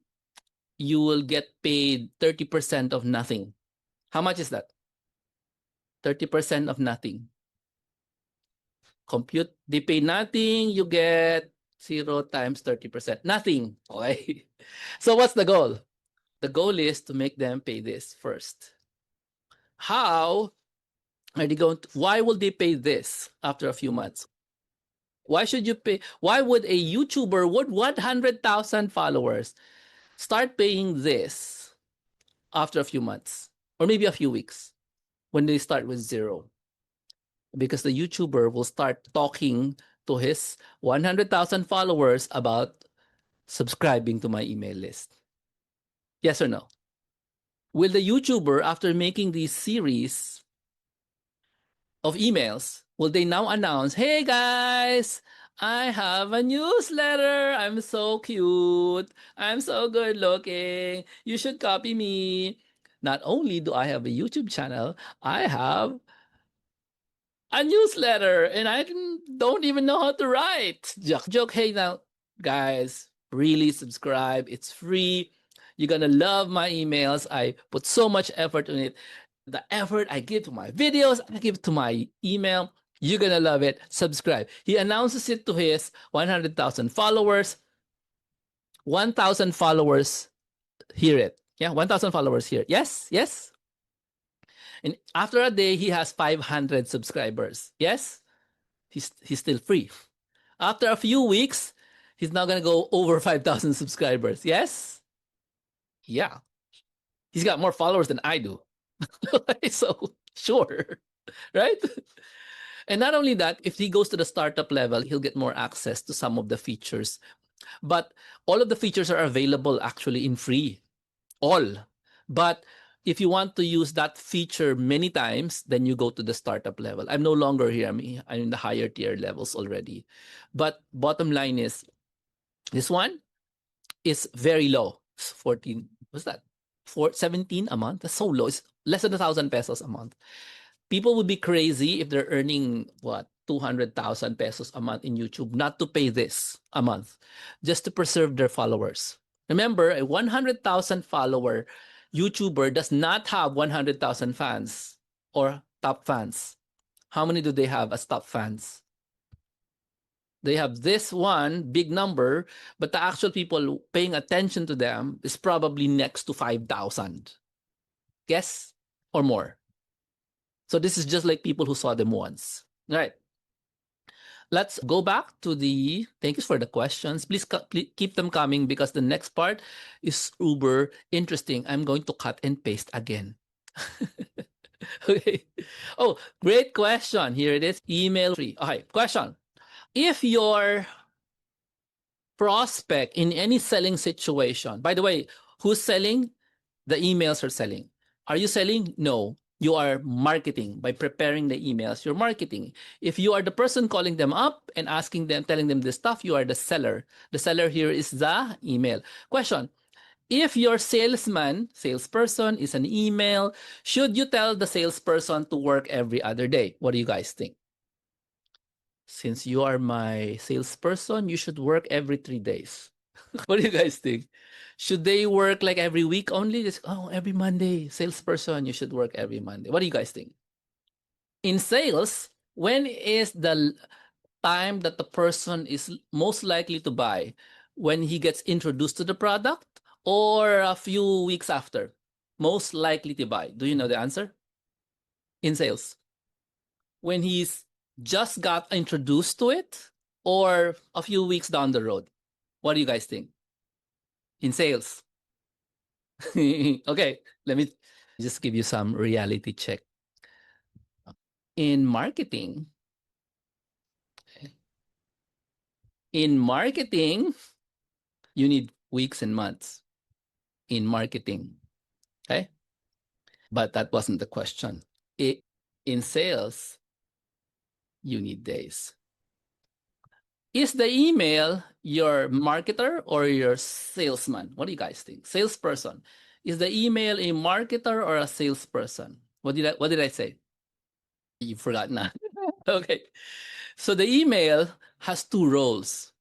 you will get paid 30% of nothing. How much is that? 30% of nothing. Compute, they pay nothing, you get 0 times 30%. Nothing. Okay. So what's the goal? The goal is to make them pay this first. How are they going to, why will they pay this after a few months? Why should you pay? Why would a YouTuber with 100,000 followers start paying this after a few months or maybe a few weeks when they start with 0? Because the YouTuber will start talking to his 100,000 followers about subscribing to my email list. Yes or no? Will the YouTuber, after making these series of emails, will they now announce, hey guys, I have a newsletter. I'm so cute. I'm so good looking. You should copy me. Not only do I have a YouTube channel, I have a newsletter and I don't even know how to write. Joke. Hey, now, guys, really subscribe. It's free. You're going to love my emails. I put so much effort in it. The effort I give to my videos, I give to my email. You're going to love it. Subscribe. He announces it to his 100,000 followers. 1,000 followers hear it. Yeah, 1,000 followers here. Yes, yes. And after a day, he has 500 subscribers. Yes, he's still free. After a few weeks, he's now gonna go over 5,000 subscribers. Yes, yeah, he's got more followers than I do. So sure, right? And not only that, if he goes to the startup level, he'll get more access to some of the features. But all of the features are available actually in free. All. But if you want to use that feature many times, then you go to the startup level. I'm no longer here. I'm in the higher tier levels already. But bottom line is, this one is very low. It's 14, what's that? 17 a month? That's so low. It's less than 1,000 pesos a month. People would be crazy if they're earning, what, 200,000 pesos a month in YouTube, not to pay this a month, just to preserve their followers. Remember, a 100,000 follower YouTuber does not have 100,000 fans or top fans. How many do they have as top fans? They have this one big number, but the actual people paying attention to them is probably next to 5,000. Guess or more. So this is just like people who saw them once. All right. Let's go back to the, thank you for the questions. Please keep them coming because the next part is uber interesting. I'm going to cut and paste again. Okay. Oh, great question. Here it is. Email 3. Okay, question. If your prospect in any selling situation, by the way, who's selling? The emails are selling. Are you selling? No. You are marketing. By preparing the emails, you're marketing. If you are the person calling them up and asking them, telling them this stuff, you are the seller. The seller here is the email. Question. If your salesperson is an email, should you tell the salesperson to work every other day? What do you guys think? Since you are my salesperson, you should work every 3 days. What do you guys think? Should they work like every week only? Just, every Monday, salesperson, you should work every Monday. What do you guys think? In sales, when is the time that the person is most likely to buy? When he gets introduced to the product or a few weeks after? Most likely to buy. Do you know the answer? In sales. When he's just got introduced to it or a few weeks down the road? What do you guys think? In sales. Okay, let me just give you some reality check. In marketing, you need weeks and months in marketing. Okay, but that wasn't the question. In sales, you need days. Is the email your marketer or your salesman? What do you guys think? Salesperson. Is the email a marketer or a salesperson? What did I say? You forgot now. Okay. So the email has two roles.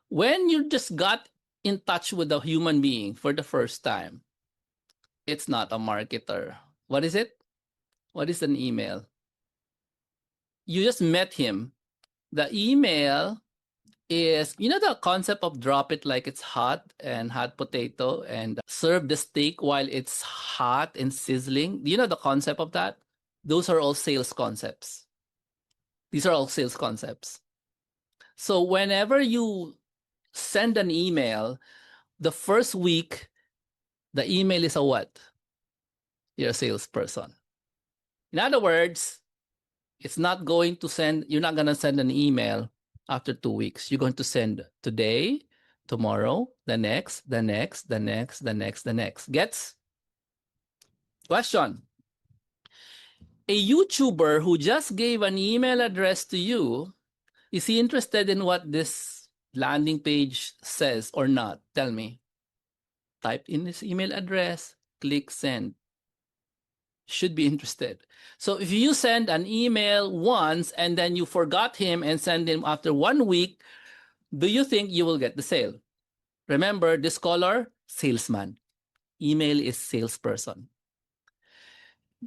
When you just got in touch with a human being for the first time, it's not a marketer. What is it? What is an email? You just met him. The email is, the concept of drop it like it's hot and hot potato and serve the steak while it's hot and sizzling. Do you know the concept of that? Those are all sales concepts. These are all sales concepts. So whenever you send an email, the first week, the email is a what? You're a salesperson. In other words, you're not going to send an email after 2 weeks. You're going to send today, tomorrow, the next, the next, the next, the next, the next. Gets? Question. A YouTuber who just gave an email address to you, is he interested in what this landing page says or not? Tell me. Type in his email address, click send. Should be interested. So if you send an email once and then you forgot him and send him after 1 week, do you think you will get the sale? Remember, this caller, salesman. Email is salesperson.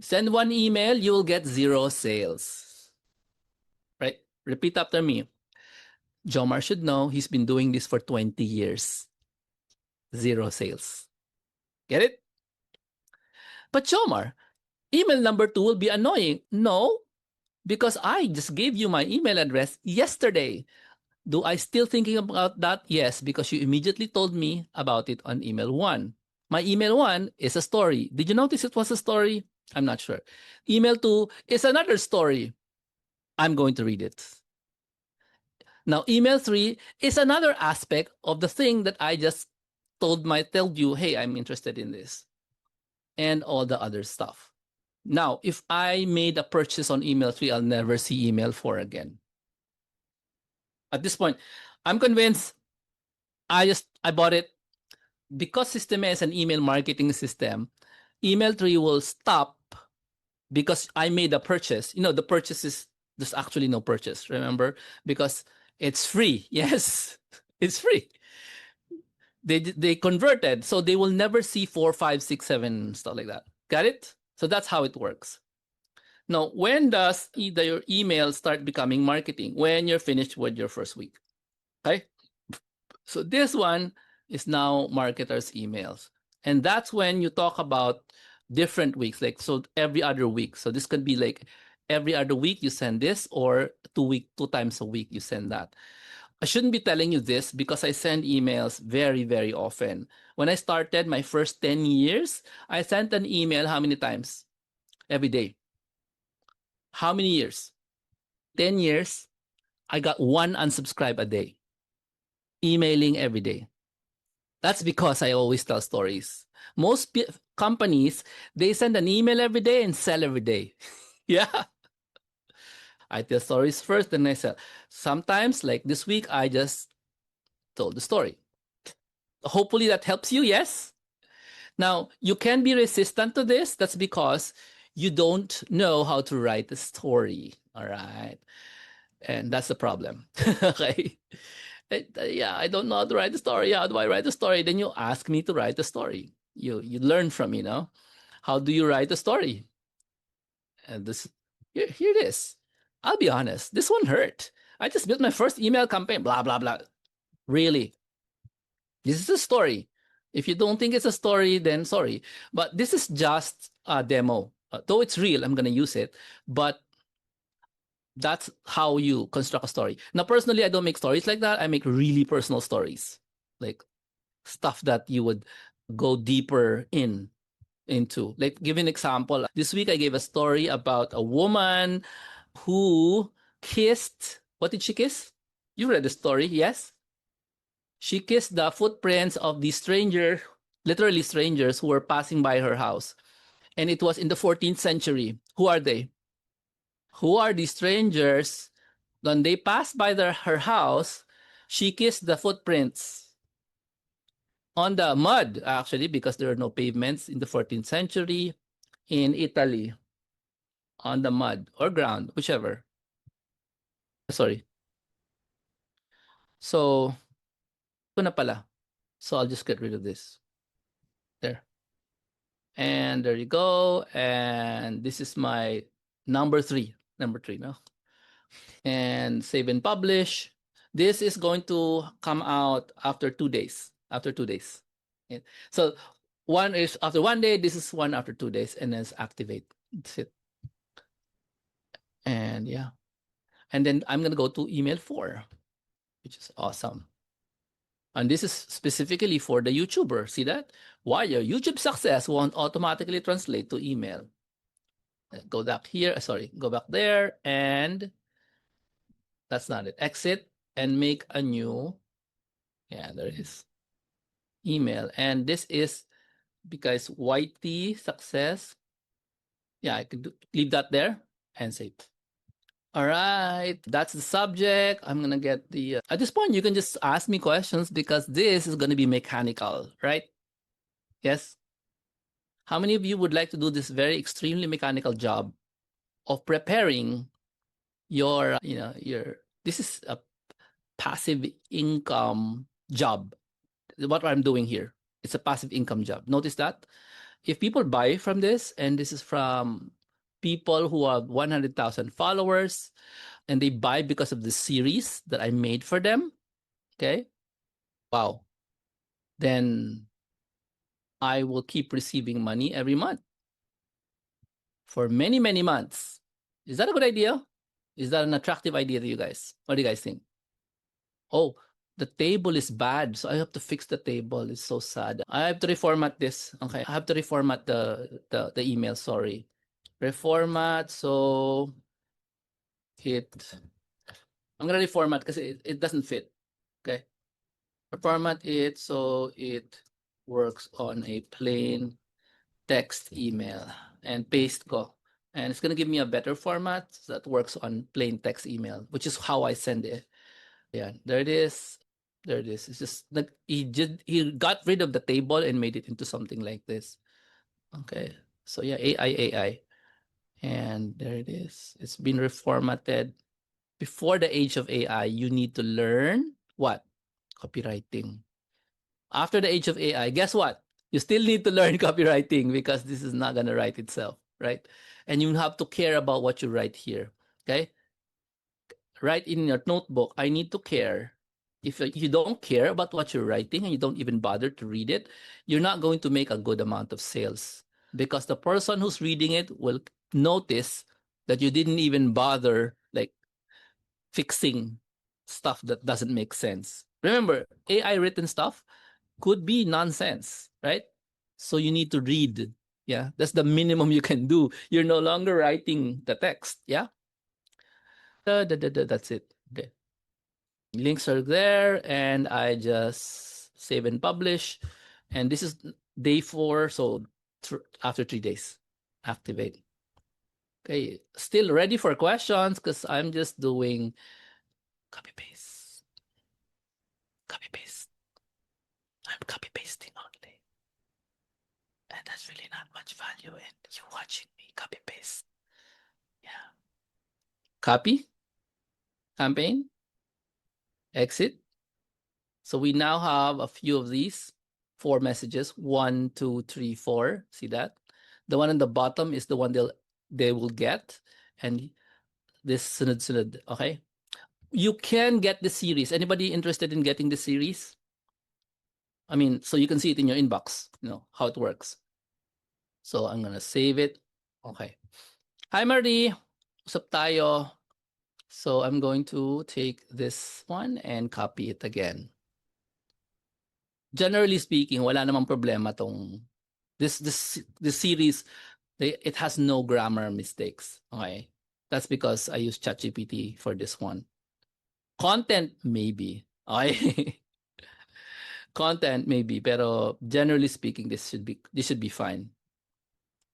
Send one email, you will get 0 sales. Right? Repeat after me. Jomar should know he's been doing this for 20 years. 0 sales. Get it? But Jomar, email number 2 will be annoying. No, because I just gave you my email address yesterday. Do I still thinking about that? Yes, because you immediately told me about it on email 1. My email 1 is a story. Did you notice it was a story? I'm not sure. Email 2 is another story. I'm going to read it. Now, email 3 is another aspect of the thing that I just told you, hey, I'm interested in this. And all the other stuff. Now, if I made a purchase on email 3, I'll never see email 4 again. At this point, I'm convinced I bought it because Systeme is an email marketing system. Email 3 will stop because I made a purchase. You know, the purchase is, there's actually no purchase, remember? Because it's free. Yes, it's free. They converted, so they will never see 4, 5, 6, 7, stuff like that. Got it? So that's how it works. Now, when does your email start becoming marketing? When you're finished with your first week. Okay? So this one is now marketers' emails. And that's when you talk about different weeks, like so every other week. So this could be like every other week you send this, or 2 times a week you send that. I shouldn't be telling you this because I send emails very, very often. When I started my first 10 years, I sent an email how many times? Every day. How many years? 10 years, I got 1 unsubscribe a day. Emailing every day. That's because I always tell stories. Most companies, they send an email every day and sell every day. Yeah. I tell stories first, then I sell. Sometimes, like this week, I just told the story. Hopefully that helps you, yes? Now, you can be resistant to this. That's because you don't know how to write a story, all right? And that's the problem, okay? Yeah, I don't know how to write a story. How do I write a story? Then you ask me to write a story. You learn from me, no? How do you write a story? And this, here it is. I'll be honest, this one hurt. I just built my first email campaign, blah, blah, blah. Really, this is a story. If you don't think it's a story, then sorry. But this is just a demo. Though it's real, I'm going to use it. But that's how you construct a story. Now, personally, I don't make stories like that. I make really personal stories, like stuff that you would go deeper into. Like, give an example. This week, I gave a story about a woman who kissed. What did she kiss? You read the story, yes? She kissed the footprints of the stranger, literally strangers, who were passing by her house. And it was in the 14th century. Who are they? Who are these strangers? When they passed by her house, she kissed the footprints on the mud, actually, because there are no pavements in the 14th century in Italy. On the mud or ground, whichever. Sorry. So, ito na pala. So I'll just get rid of this. There. And there you go. And this is my number 3. Number 3, no? And save and publish. This is going to come out after 2 days. After 2 days. So one is after 1 day, this is one after 2 days, and then activate. That's it. And yeah. And then I'm going to go to email 4, which is awesome. And this is specifically for the YouTuber. See that? Why your YouTube success won't automatically translate to email. Go back here. Sorry, go back there. And that's not it. Exit and make a new Yeah, there it is. Email. And this is because YT success. Yeah, I could leave that there and save. All right, that's the subject. I'm gonna get the. At this point, you can just ask me questions because this is gonna be mechanical, right? Yes. How many of you would like to do this very extremely mechanical job of preparing your, your. This is a passive income job. What I'm doing here, it's a passive income job. Notice that if people buy from this, and this is from people who have 100,000 followers, and they buy because of the series that I made for them, okay, wow, then I will keep receiving money every month for many, many months. Is that a good idea? Is that an attractive idea to you guys? What do you guys think? Oh, the table is bad, so I have to fix the table. It's so sad. I have to reformat this. Okay, I have to reformat the email. Sorry, reformat. So it. I'm gonna reformat because it doesn't fit. Okay, reformat it so it works on a plain text email and paste ko. And it's gonna give me a better format that works on plain text email, which is how I send it. Yeah, there it is. There it is. It's just that he got rid of the table and made it into something like this. Okay. So yeah, AI. And there it is. It's been reformatted. Before the age of AI, you need to learn what? Copywriting. After the age of AI, guess what? You still need to learn copywriting because this is not gonna write itself, right? And you have to care about what you write here. Okay. Write in your notebook, I need to care. If you don't care about what you're writing and you don't even bother to read it, you're not going to make a good amount of sales because the person who's reading it will notice that you didn't even bother like fixing stuff that doesn't make sense. Remember, AI written stuff could be nonsense, right? So you need to read. Yeah, that's the minimum you can do. You're no longer writing the text. Yeah, that's it. Okay. Links are there, and I just save and publish. And this is day 4, so after 3 days, activate. Okay, still ready for questions because I'm just doing copy paste, copy paste. I'm copy pasting only, and that's really not much value in you watching me copy paste. Yeah, copy, campaign, exit. So we now have a few of these 4 messages. 1, 2, 3, 4. See that? The one on the bottom is the one they will get, and this sunod. Okay. You can get the series. Anybody interested in getting the series? I mean, so you can see it in your inbox. You know how it works. So I'm gonna save it. Okay. Hi, Marie. Usap tayo. So I'm going to take this one and copy it again. Generally speaking, wala namang problema tong this series. It has no grammar mistakes. Okay, that's because I use ChatGPT for this one. Content maybe. Okay, content maybe, pero generally speaking, this should be fine.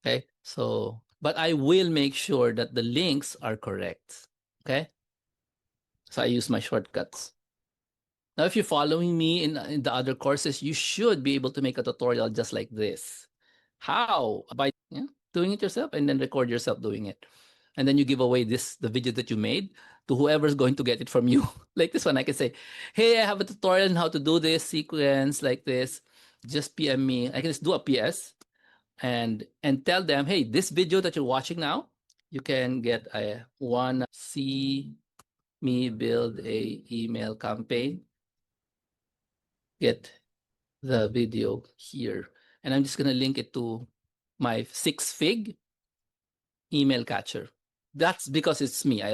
Okay, so but I will make sure that the links are correct. Okay, so I use my shortcuts. Now, if you're following me in the other courses, you should be able to make a tutorial just like this. How? By doing it yourself and then record yourself doing it. And then you give away the video that you made to whoever's going to get it from you. Like this one, I can say, hey, I have a tutorial on how to do this sequence like this. Just PM me. I can just do a PS and tell them, hey, this video that you're watching now, you can get a one see me build a email campaign. Get the video here. And I'm just going to link it to my 6 Fig email catcher. That's because it's me.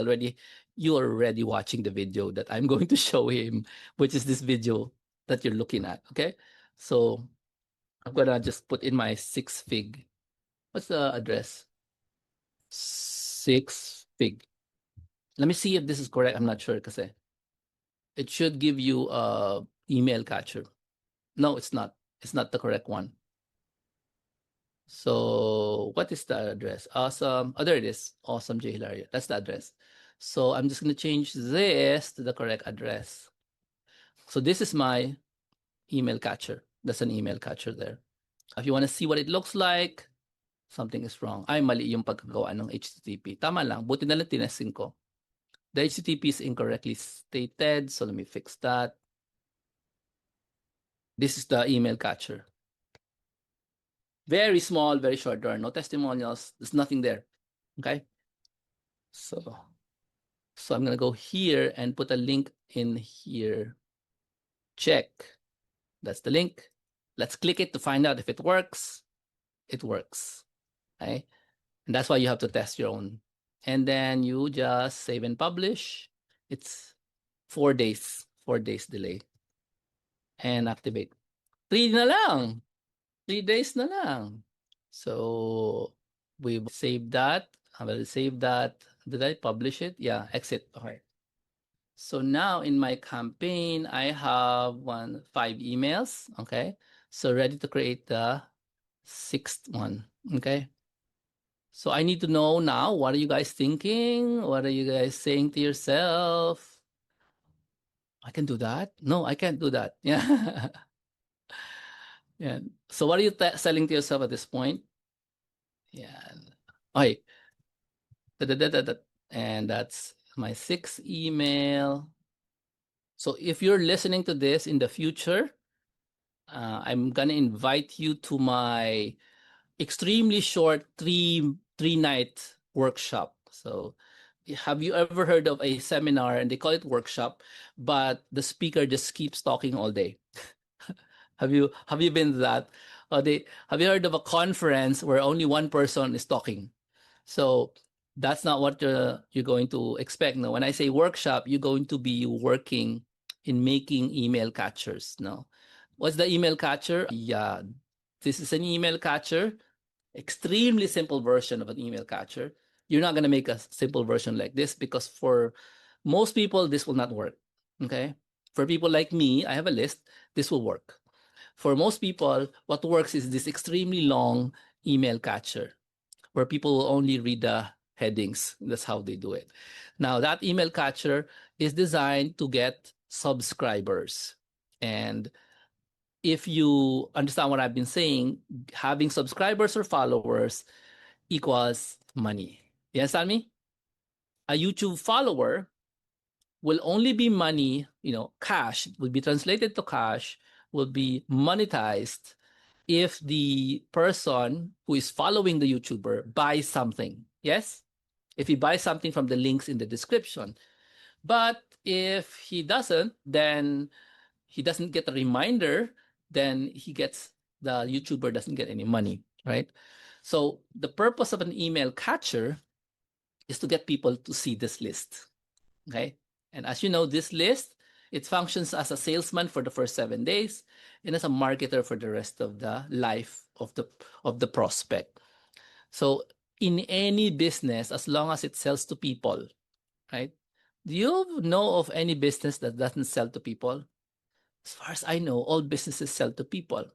You're already watching the video that I'm going to show him, which is this video that you're looking at. Okay. So I'm going to just put in my 6 Fig. What's the address? 6 Fig. Let me see if this is correct. I'm not sure kasi. it should give you a email catcher. No, it's not. It's not the correct one. So what is the address? Awesome. Oh, there it is. Awesome J Hilaria. That's the address. So I'm just going to change this to the correct address. So this is my email catcher. That's an email catcher there. If you want to see what it looks like, something is wrong. Ay, mali yung pagkagawa ng HTTP. Tama lang. Buti na lang tinesting ko. The HTTP is incorrectly stated. So let me fix that. This is the email catcher. Very small, very short. There are no testimonials. There's nothing there. Okay. So I'm going to go here and put a link in here. Check. That's the link. Let's click it to find out if it works. It works. Okay. And that's why you have to test your own. And then you just save and publish. It's 4 days. 4 days delay. And activate. 3 na lang. 3 days na lang. So we saved that. I will save that. Did I publish it? Yeah, exit. Okay. So now in my campaign, I have 5 emails. Okay. So ready to create the 6th one. Okay. So I need to know now, what are you guys thinking? What are you guys saying to yourself? I can do that? No, I can't do that. Yeah. Yeah. So what are you selling to yourself at this point? Yeah. Okay. And that's my 6th email. So if you're listening to this in the future, I'm gonna invite you to my extremely short three-night workshop. So have you ever heard of a seminar and they call it workshop, but the speaker just keeps talking all day? Have you been to that? Have you heard of a conference where only one person is talking? So that's not what you're going to expect. No, when I say workshop, you're going to be working in making email catchers. No, what's the email catcher? Yeah, this is an email catcher. Extremely simple version of an email catcher. You're not going to make a simple version like this because for most people, this will not work. Okay. For people like me, I have a list. This will work. For most people, what works is this extremely long email catcher where people will only read the headings. That's how they do it. Now, that email catcher is designed to get subscribers. And if you understand what I've been saying, having subscribers or followers equals money. You understand me? A YouTube follower will only be money, cash, will be translated to cash, will be monetized if the person who is following the YouTuber buys something. Yes? If he buys something from the links in the description. But if he doesn't, then he doesn't get a reminder, then the YouTuber doesn't get any money, right? So the purpose of an email catcher is to get people to see this list, okay? And as you know, this list, it functions as a salesman for the first 7 days and as a marketer for the rest of the life of the prospect. So in any business, as long as it sells to people, right? Do you know of any business that doesn't sell to people? As far as I know, all businesses sell to people.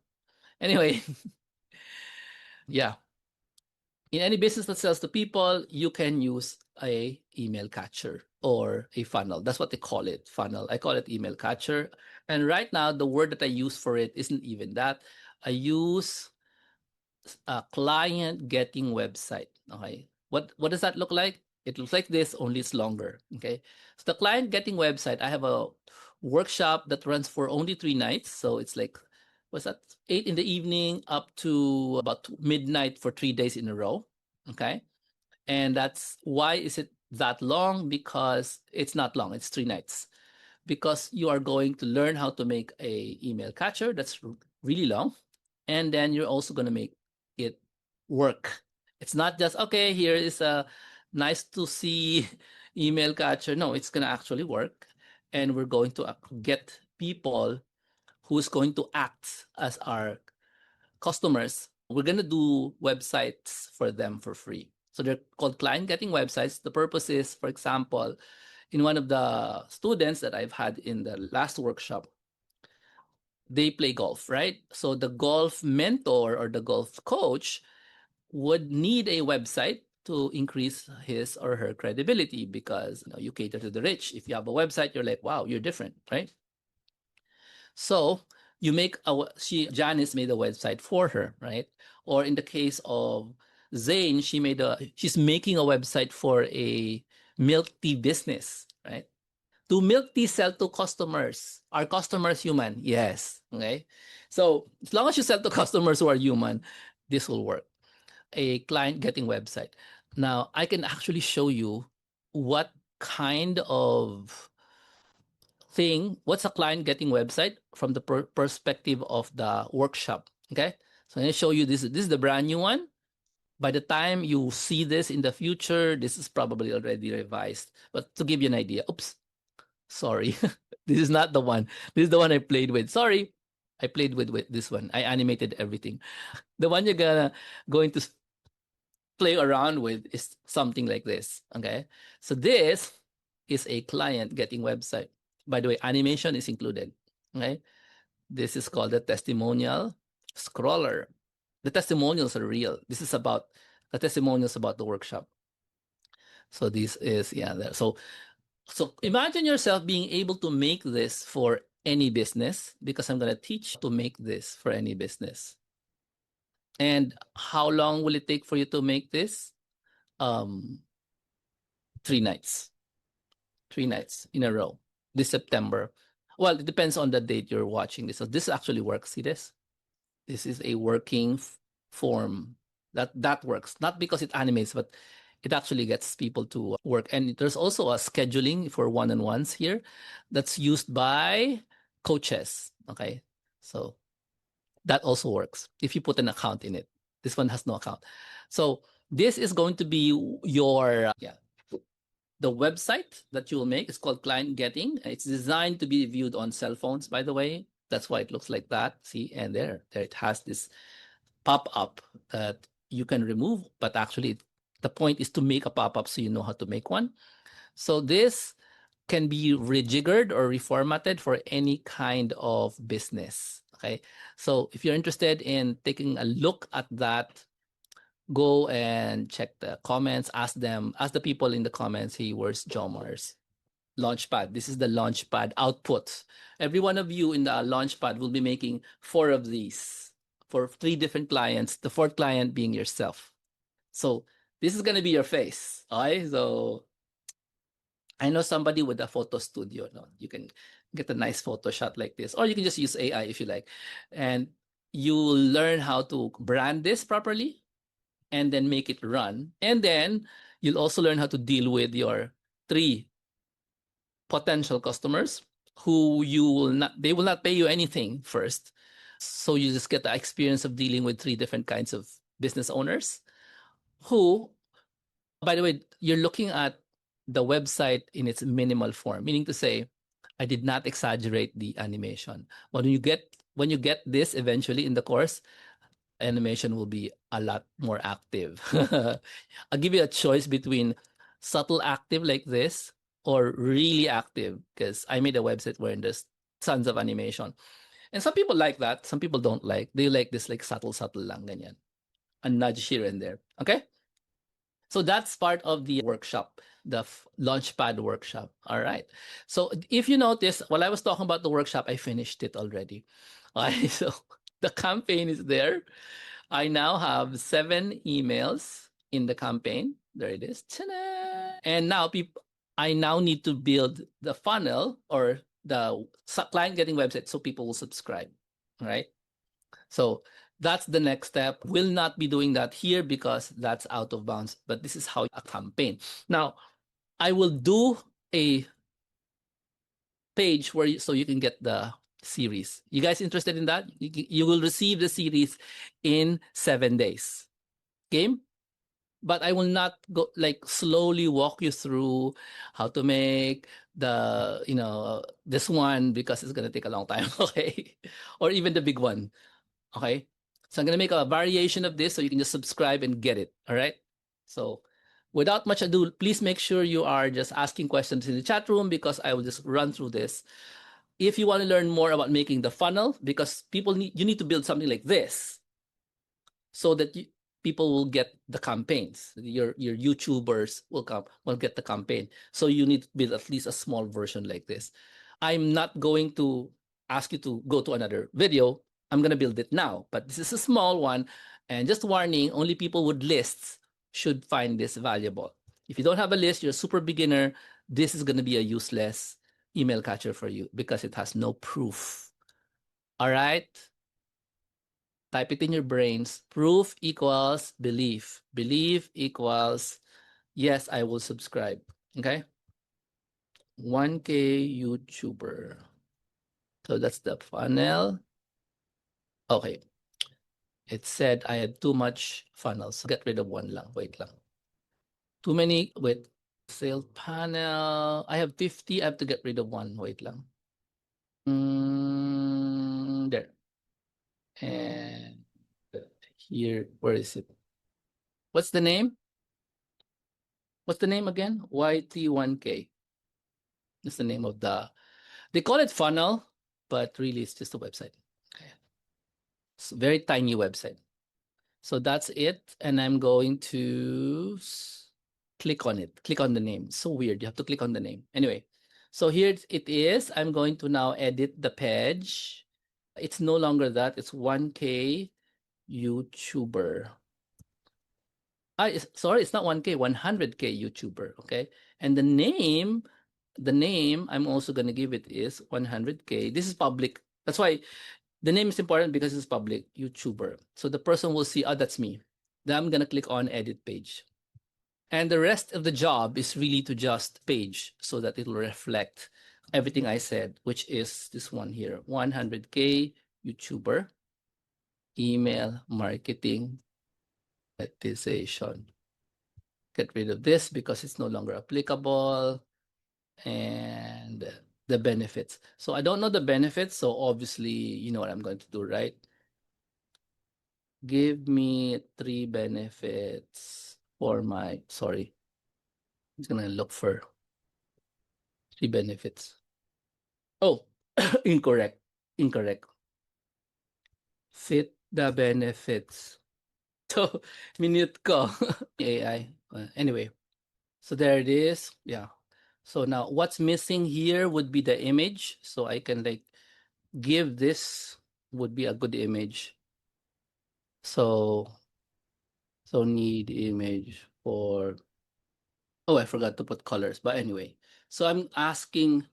Anyway, yeah. In any business that sells to people, you can use a email catcher or a funnel. That's what they call it, funnel. I call it email catcher. And right now, the word that I use for it isn't even that. I use a client getting website. Okay. What does that look like? It looks like this, only it's longer. Okay. So the client getting website, I have a workshop that runs for only 3 nights. So it's like, what's that? 8 in the evening up to about midnight for 3 days in a row. Okay. And that's why is it that long? Because it's not long, it's 3 nights. Because you are going to learn how to make a email catcher that's really long. And then you're also going to make it work. It's not just, okay, here is a nice to see email catcher. No, it's going to actually work. And we're going to get people who's going to act as our customers. We're going to do websites for them for free. So they're called client getting websites. The purpose is, for example, in one of the students that I've had in the last workshop, they play golf, right? So the golf mentor or the golf coach would need a website to increase his or her credibility because you cater to the rich. If you have a website, you're like, wow, you're different, right? So you make Janice made a website for her, right? Or in the case of Zane, she's making a website for a milk tea business, right? Do milk tea sell to customers? Are customers human? Yes. Okay. So as long as you sell to customers who are human, this will work. A client getting website. Now I can actually show you what kind of what's a client getting website from the perspective of the workshop. Okay. So I'm going to show you this. This is the brand new one. By the time you see this in the future, this is probably already revised. But to give you an idea, oops, sorry, this is not the one. This is the one I played with. Sorry, I played with this one. I animated everything. The one you're going to play around with is something like this. Okay, so this is a client getting website. By the way, animation is included. Okay, this is called the testimonial scroller. The testimonials are real. This is about the testimonials about the workshop. So this is so imagine yourself being able to make this for any business, because I'm going to teach to make this for any business. And how long will it take for you to make this? 3 nights. 3 nights in a row this September. Well, it depends on the date you're watching this. So this actually works. See this? This is a working form that works. Not because it animates, but it actually gets people to work. And there's also a scheduling for one-on-ones here that's used by coaches. Okay. So that also works if you put an account in it. This one has no account. So this is going to be your, the website that you will make is called Client Getting. It's designed to be viewed on cell phones, by the way. That's why it looks like that. See, and there it has this pop-up that you can remove, but actually the point is to make a pop-up so you know how to make one. So this can be rejiggered or reformatted for any kind of business. Okay, so if you're interested in taking a look at that, go and check the comments, ask the people in the comments, hey, where's Jomar's Launchpad? This is the Launchpad output. Every one of you in the Launchpad will be making 4 of these for 3 different clients, the 4th client being yourself. So this is going to be your face. All right. So I know somebody with a photo studio. No, you can get a nice photo shot like this, or you can just use AI if you like. And you'll learn how to brand this properly and then make it run. And then you'll also learn how to deal with your 3 potential customers who they will not pay you anything first. So you just get the experience of dealing with 3 different kinds of business owners who, by the way, you're looking at the website in its minimal form, meaning to say, I did not exaggerate the animation. When you get this eventually in the course, animation will be a lot more active. I'll give you a choice between subtle active like this or really active, because I made a website where there's tons of animation. And some people like that. Some people don't like. They like this like subtle lang ganyan. A nudge here and there. Okay? So that's part of the workshop, the Launchpad workshop. All right. So if you notice, while I was talking about the workshop, I finished it already. All right. So the campaign is there. I now have 7 emails in the campaign. There it is. Ta-da! And now I now need to build the funnel or the client getting website so people will subscribe. All right. So that's the next step. Will not be doing that here because that's out of bounds, but this is how a campaign. Now, I will do a page where so you can get the series. You guys interested in that? You will receive the series in 7 days. Game? But I will not go like slowly walk you through how to make the, this one because it's going to take a long time. Okay. Or even the big one. Okay. So I'm going to make a variation of this so you can just subscribe and get it. All right. So without much ado, please make sure you are just asking questions in the chat room because I will just run through this. If you want to learn more about making the funnel, because you need to build something like this so that people will get the campaigns. Your YouTubers will get the campaign. So you need to build at least a small version like this. I'm not going to ask you to go to another video. I'm going to build it now, but this is a small one. And just warning, only people with lists should find this valuable. If you don't have a list, you're a super beginner, this is going to be a useless email catcher for you because it has no proof. All right? Type it in your brains. Proof equals belief. Belief equals, yes, I will subscribe. Okay? 1K YouTuber. So that's the funnel. Okay. It said I had too much funnels. Get rid of one lang. Wait lang. Too many. Wait. Sales panel. I have 50. I have to get rid of one. Wait lang. There. And here, where is it? What's the name? What's the name again? YT1K. That's the name of they call it funnel, but really it's just a website. Okay. It's a very tiny website. So that's it. And I'm going to click on it. Click on the name. So weird. You have to click on the name. Anyway, so here it is. I'm going to now edit the page. It's no longer that. It's 1K YouTuber. Sorry, it's not 1K, 100K YouTuber. Okay. And the name I'm also going to give it is 100K. This is public. That's why the name is important because it's public, YouTuber. So the person will see, oh, that's me. Then I'm going to click on edit page. And the rest of the job is really to just page so that it will reflect everything I said, which is this one here, 100K YouTuber, email marketing, monetization. Get rid of this because it's no longer applicable. And the benefits. So I don't know the benefits. So obviously, you know what I'm going to do, right? Give me 3 benefits for my, sorry. I'm just going to look for 3 benefits. Oh, incorrect. Fit the benefits. So, minute ko. AI. Anyway, so there it is. Yeah. So now what's missing here would be the image. So I can like give this would be a good image. So need image for, oh, I forgot to put colors, but anyway. So I'm asking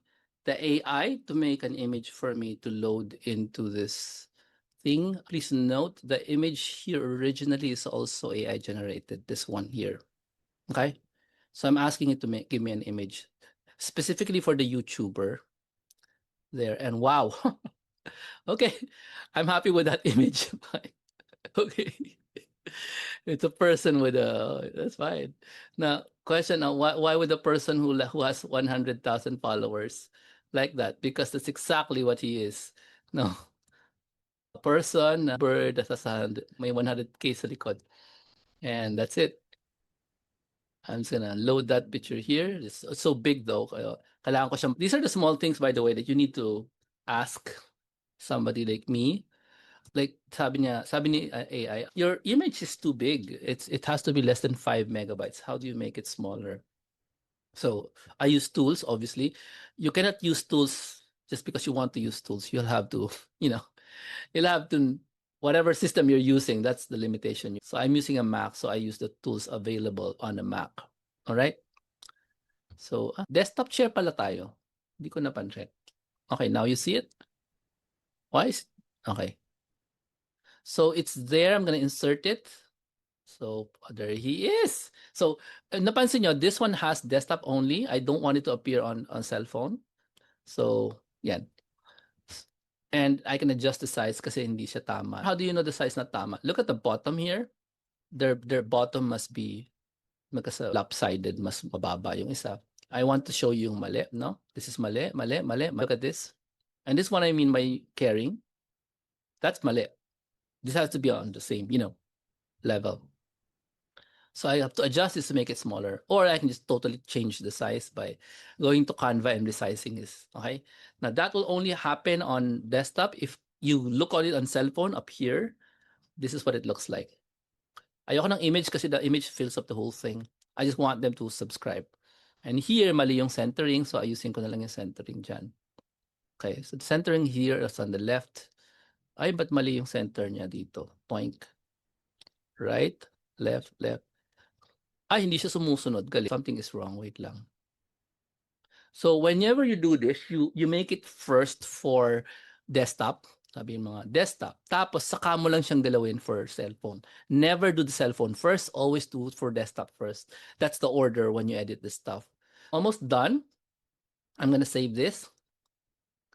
the AI to make an image for me to load into this thing. Please note the image here originally is also AI generated, this one here. Okay. So I'm asking it to give me an image specifically for the YouTuber there. And wow. Okay. I'm happy with that image. Okay. It's a person with that's fine. Now, question now, why would a person who has 100,000 followers like that? Because that's exactly what he is. No, a person, a bird that has 100K sa likod. And that's it. I'm just gonna load that picture here. It's so big though. Kailangan ko siyang, these are the small things, by the way, that you need to ask somebody like me. Like sabi ni AI, your image is too big. It has to be less than 5 megabytes. How do you make it smaller? So I use tools, obviously. You cannot use tools just because you want to use tools. You'll have to, you'll have to, whatever system you're using, that's the limitation. So I'm using a Mac, so I use the tools available on a Mac. All right? So desktop share pala tayo. Hindi ko napansin. Okay, now you see it? Why is okay. So it's there. I'm gonna insert it. So there he is. So napansin nyo, this one has desktop only. I don't want it to appear on cell phone. So yeah. And I can adjust the size kasi hindi siya tama. How do you know the size not tama? Look at the bottom here. Their bottom must be lopsided, mas mababa yung isa. I want to show you yung mali, no? This is mali. Look at this. And this one I mean by caring. That's mali. This has to be on the same, level. So I have to adjust this to make it smaller, or I can just totally change the size by going to Canva and resizing this. Okay. Now that will only happen on desktop. If you look on it on cell phone up here, this is what it looks like. Ayoko ng image kasi the image fills up the whole thing. I just want them to subscribe. And here, mali yung centering. So ayusin ko na lang yung centering dyan. Okay, so the centering here is on the left. Ay, ba't mali yung center niya dito? Point. Right, left, left. Ay, hindi siya sumusunod. Galing. Something is wrong. Wait lang. So whenever you do this, you make it first for desktop. Sabi yung mga desktop. Tapos saka mo lang siyang galawin for cellphone. Never do the cellphone first. Always do it for desktop first. That's the order when you edit this stuff. Almost done. I'm gonna save this.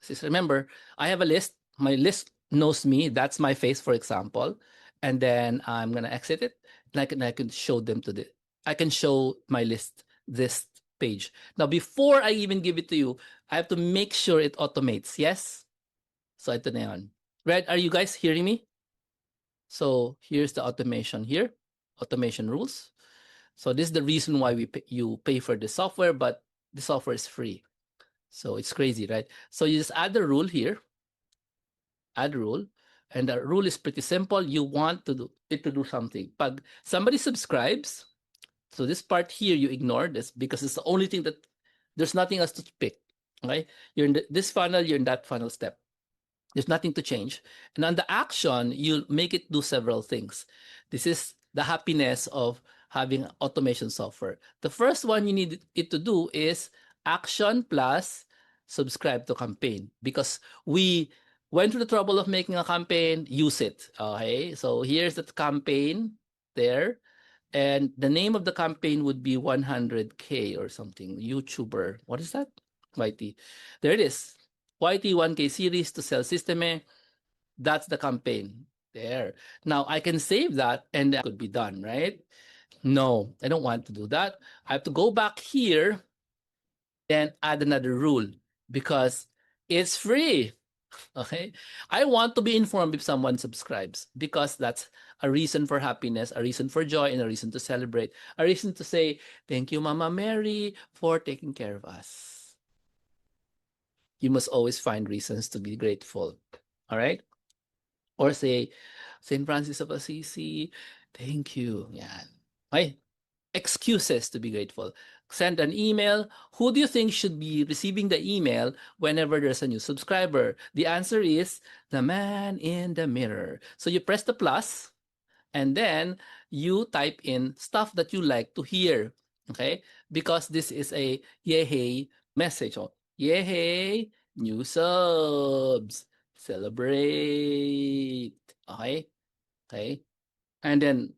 Because remember, I have a list. My list knows me. That's my face, for example. And then I'm gonna exit it. And I can show them to the. I can show my list this page. Now, before I even give it to you, I have to make sure it automates. Yes? So ito na yan. Right? Are you guys hearing me? So here's the automation here. Automation rules. So this is the reason why you pay for the software, but the software is free. So it's crazy, right? So you just add the rule here. Add rule. And the rule is pretty simple. You want it to do something. Pag somebody subscribes, so this part here, you ignore this because it's the only thing that there's nothing else to pick. Okay, you're in this funnel, you're in that funnel step. There's nothing to change. And on the action, you make it do several things. This is the happiness of having automation software. The first one you need it to do is action plus subscribe to campaign, because we went through the trouble of making a campaign, use it. Okay, so here's the campaign there. And the name of the campaign would be 100K or something. YouTuber. What is that? YT. There it is. YT 1K series to sell systeme. That's the campaign. There. Now I can save that and that could be done, right? No, I don't want to do that. I have to go back here and add another rule because it's free. Okay, I want to be informed if someone subscribes because that's a reason for happiness, a reason for joy, and a reason to celebrate, a reason to say thank you, Mama Mary, for taking care of us. You must always find reasons to be grateful. All right, or say Saint Francis of Assisi, thank you. Yeah, okay. Excuses to be grateful. Send an email. Who do you think should be receiving the email whenever there's a new subscriber? The answer is the man in the mirror. So you press the plus and then you type in stuff that you like to hear. Okay? Because this is a yay message. Oh, yay, new subs. Celebrate. Okay? Okay? And then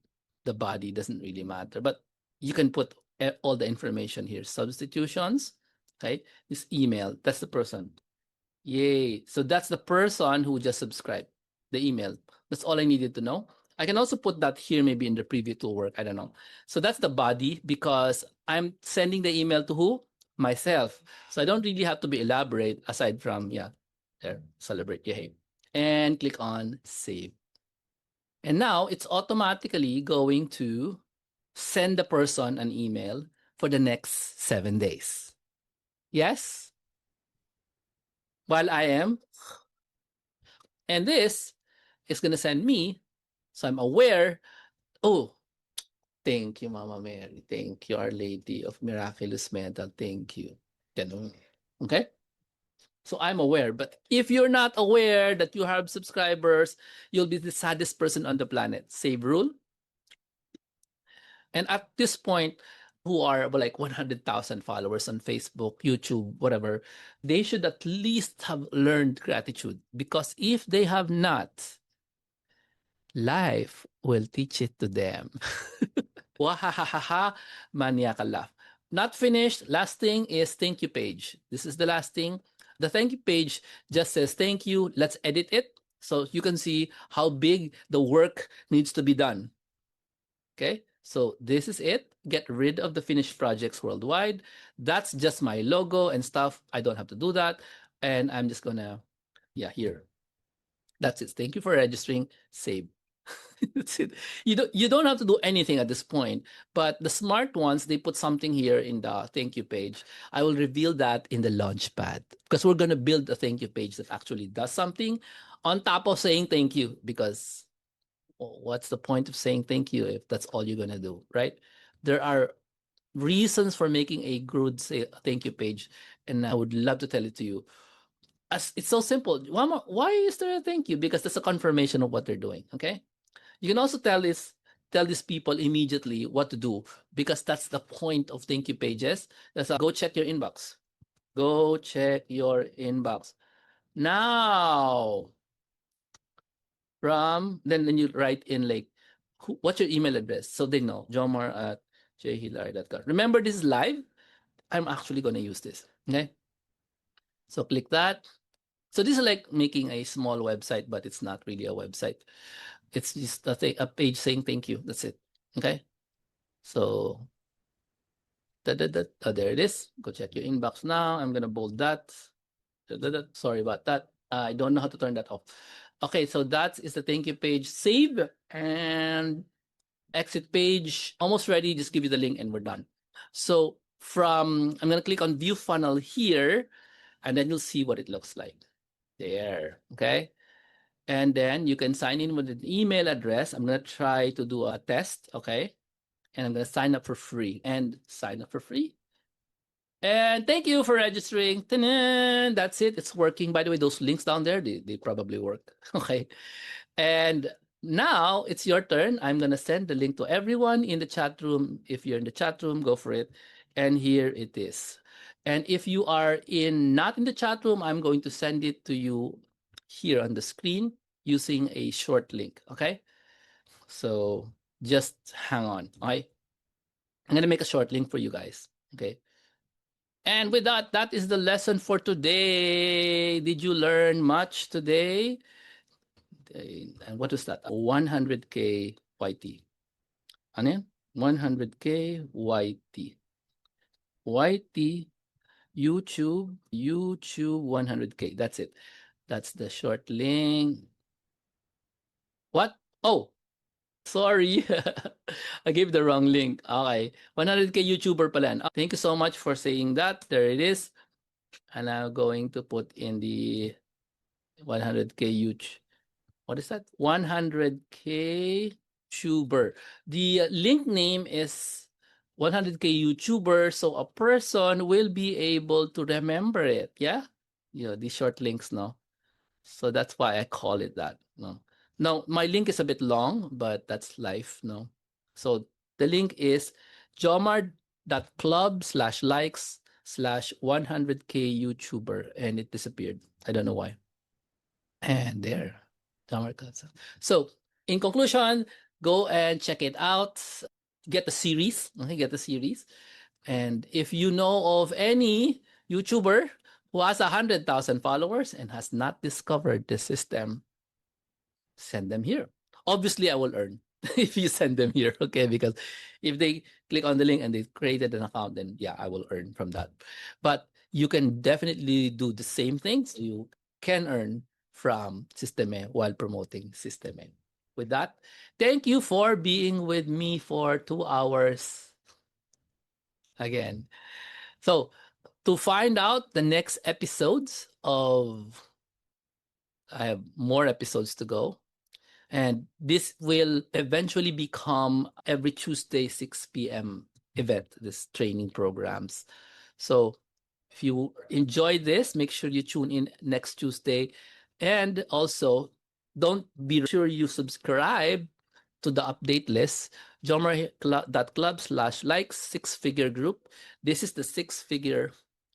the body doesn't really matter, but you can put all the information here. Substitutions, okay? This email, that's the person. Yay. So that's the person who just subscribed, the email. That's all I needed to know. I can also put that here maybe in the preview to work. I don't know. So that's the body because I'm sending the email to who? Myself. So I don't really have to be elaborate aside from, yeah, there, celebrate, yay. And click on save. And now it's automatically going to send the person an email for the next 7 days. Yes? While I am. And this is going to send me, so I'm aware, oh, thank you, Mama Mary. Thank you, Our Lady of Miraculous Medal. Thank you. Okay? So I'm aware. But if you're not aware that you have subscribers, you'll be the saddest person on the planet. Save rule. And at this point, who are like 100,000 followers on Facebook, YouTube, whatever, they should at least have learned gratitude. Because if they have not, life will teach it to them. Wahahaha, maniacal laugh. Not finished. Last thing is thank you page. This is the last thing. The thank you page just says thank you. Let's edit it so you can see how big the work needs to be done. Okay, so this is it. Get rid of the finished projects worldwide. That's just my logo and stuff. I don't have to do that. And I'm just gonna, yeah, here. That's it. Thank you for registering. Save. That's it. You don't have to do anything at this point, but the smart ones, they put something here in the thank you page. I will reveal that in the launch pad because we're gonna build a thank you page that actually does something on top of saying thank you. Because what's the point of saying thank you if that's all you're gonna do, right? There are reasons for making a good thank you page, and I would love to tell it to you. As it's so simple. Why is there a thank you? Because that's a confirmation of what they're doing. Okay. You can also tell these people immediately what to do, because that's the point of thank you pages. That's go check your inbox. Go check your inbox now. Then you write in like what's your email address, so they know Jomar at jhilary.com. Remember, this is live. I'm actually going to use this. Okay. So click that. So this is like making a small website, but it's not really a website. It's just a page saying thank you. That's it. Okay. So there it is. Go check your inbox now. I'm gonna bold that. Sorry about that. I don't know how to turn that off. Okay, so that is the thank you page. Save and exit page. Almost ready. Just give you the link and we're done. So I'm gonna click on view funnel here, and then you'll see what it looks like. There. Okay. And then you can sign in with an email address. I'm gonna try to do a test. Okay. And I'm gonna sign up for free and sign up for free. And thank you for registering. Ta-da! That's it. It's working. By the way, those links down there, they probably work. Okay. And now it's your turn. I'm going to send the link to everyone in the chat room. If you're in the chat room, go for it. And here it is. And if you are not in the chat room, I'm going to send it to you here on the screen using a short link. Okay. So just hang on. Okay. I'm going to make a short link for you guys. Okay. And with that, that is the lesson for today. Did you learn much today? And what is that? 100K YT. Ano yan? 100K YT. YT, YouTube 100K. That's it. That's the short link. What? Oh, sorry. I gave the wrong link. Okay. 100K YouTuber pala yan. Thank you so much for saying that. There it is. And I'm going to put in the 100K huge. What is that? 100K YouTuber. The link name is 100K YouTuber, so a person will be able to remember it. Yeah, these short links, no. So that's why I call it that. No, now my link is a bit long, but that's life. No, so the link is jomar.club/likes/100K YouTuber, and it disappeared. I don't know why. And there, Jomar Club. So in conclusion, go and check it out. Get the series. Okay, get the series. And if you know of any YouTuber who has 100,000 followers and has not discovered the system, send them here. Obviously, I will earn if you send them here, okay? Because if they click on the link and they created an account, then yeah, I will earn from that. But you can definitely do the same things. You can earn from Systeme while promoting Systeme. With that, thank you for being with me for 2 hours again. So to find out the next episodes I have more episodes to go. And this will eventually become every Tuesday, 6 p.m. event, this training programs. So if you enjoy this, make sure you tune in next Tuesday. And also, don't be sure you subscribe to the update list, jomar.club/likes 6-figure group. This is the 6-figure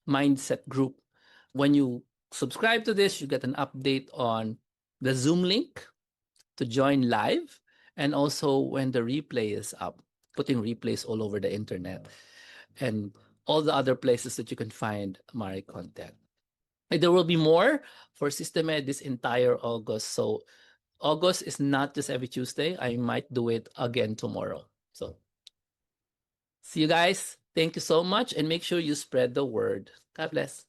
mindset group. When you subscribe to this, you get an update on the Zoom link to join live, and also when the replay is up, putting replays all over the internet and all the other places that you can find my content. And there will be more for Systeme this entire August. So August is not just every Tuesday. I might do it again tomorrow. So see you guys. Thank you so much, and make sure you spread the word. God bless.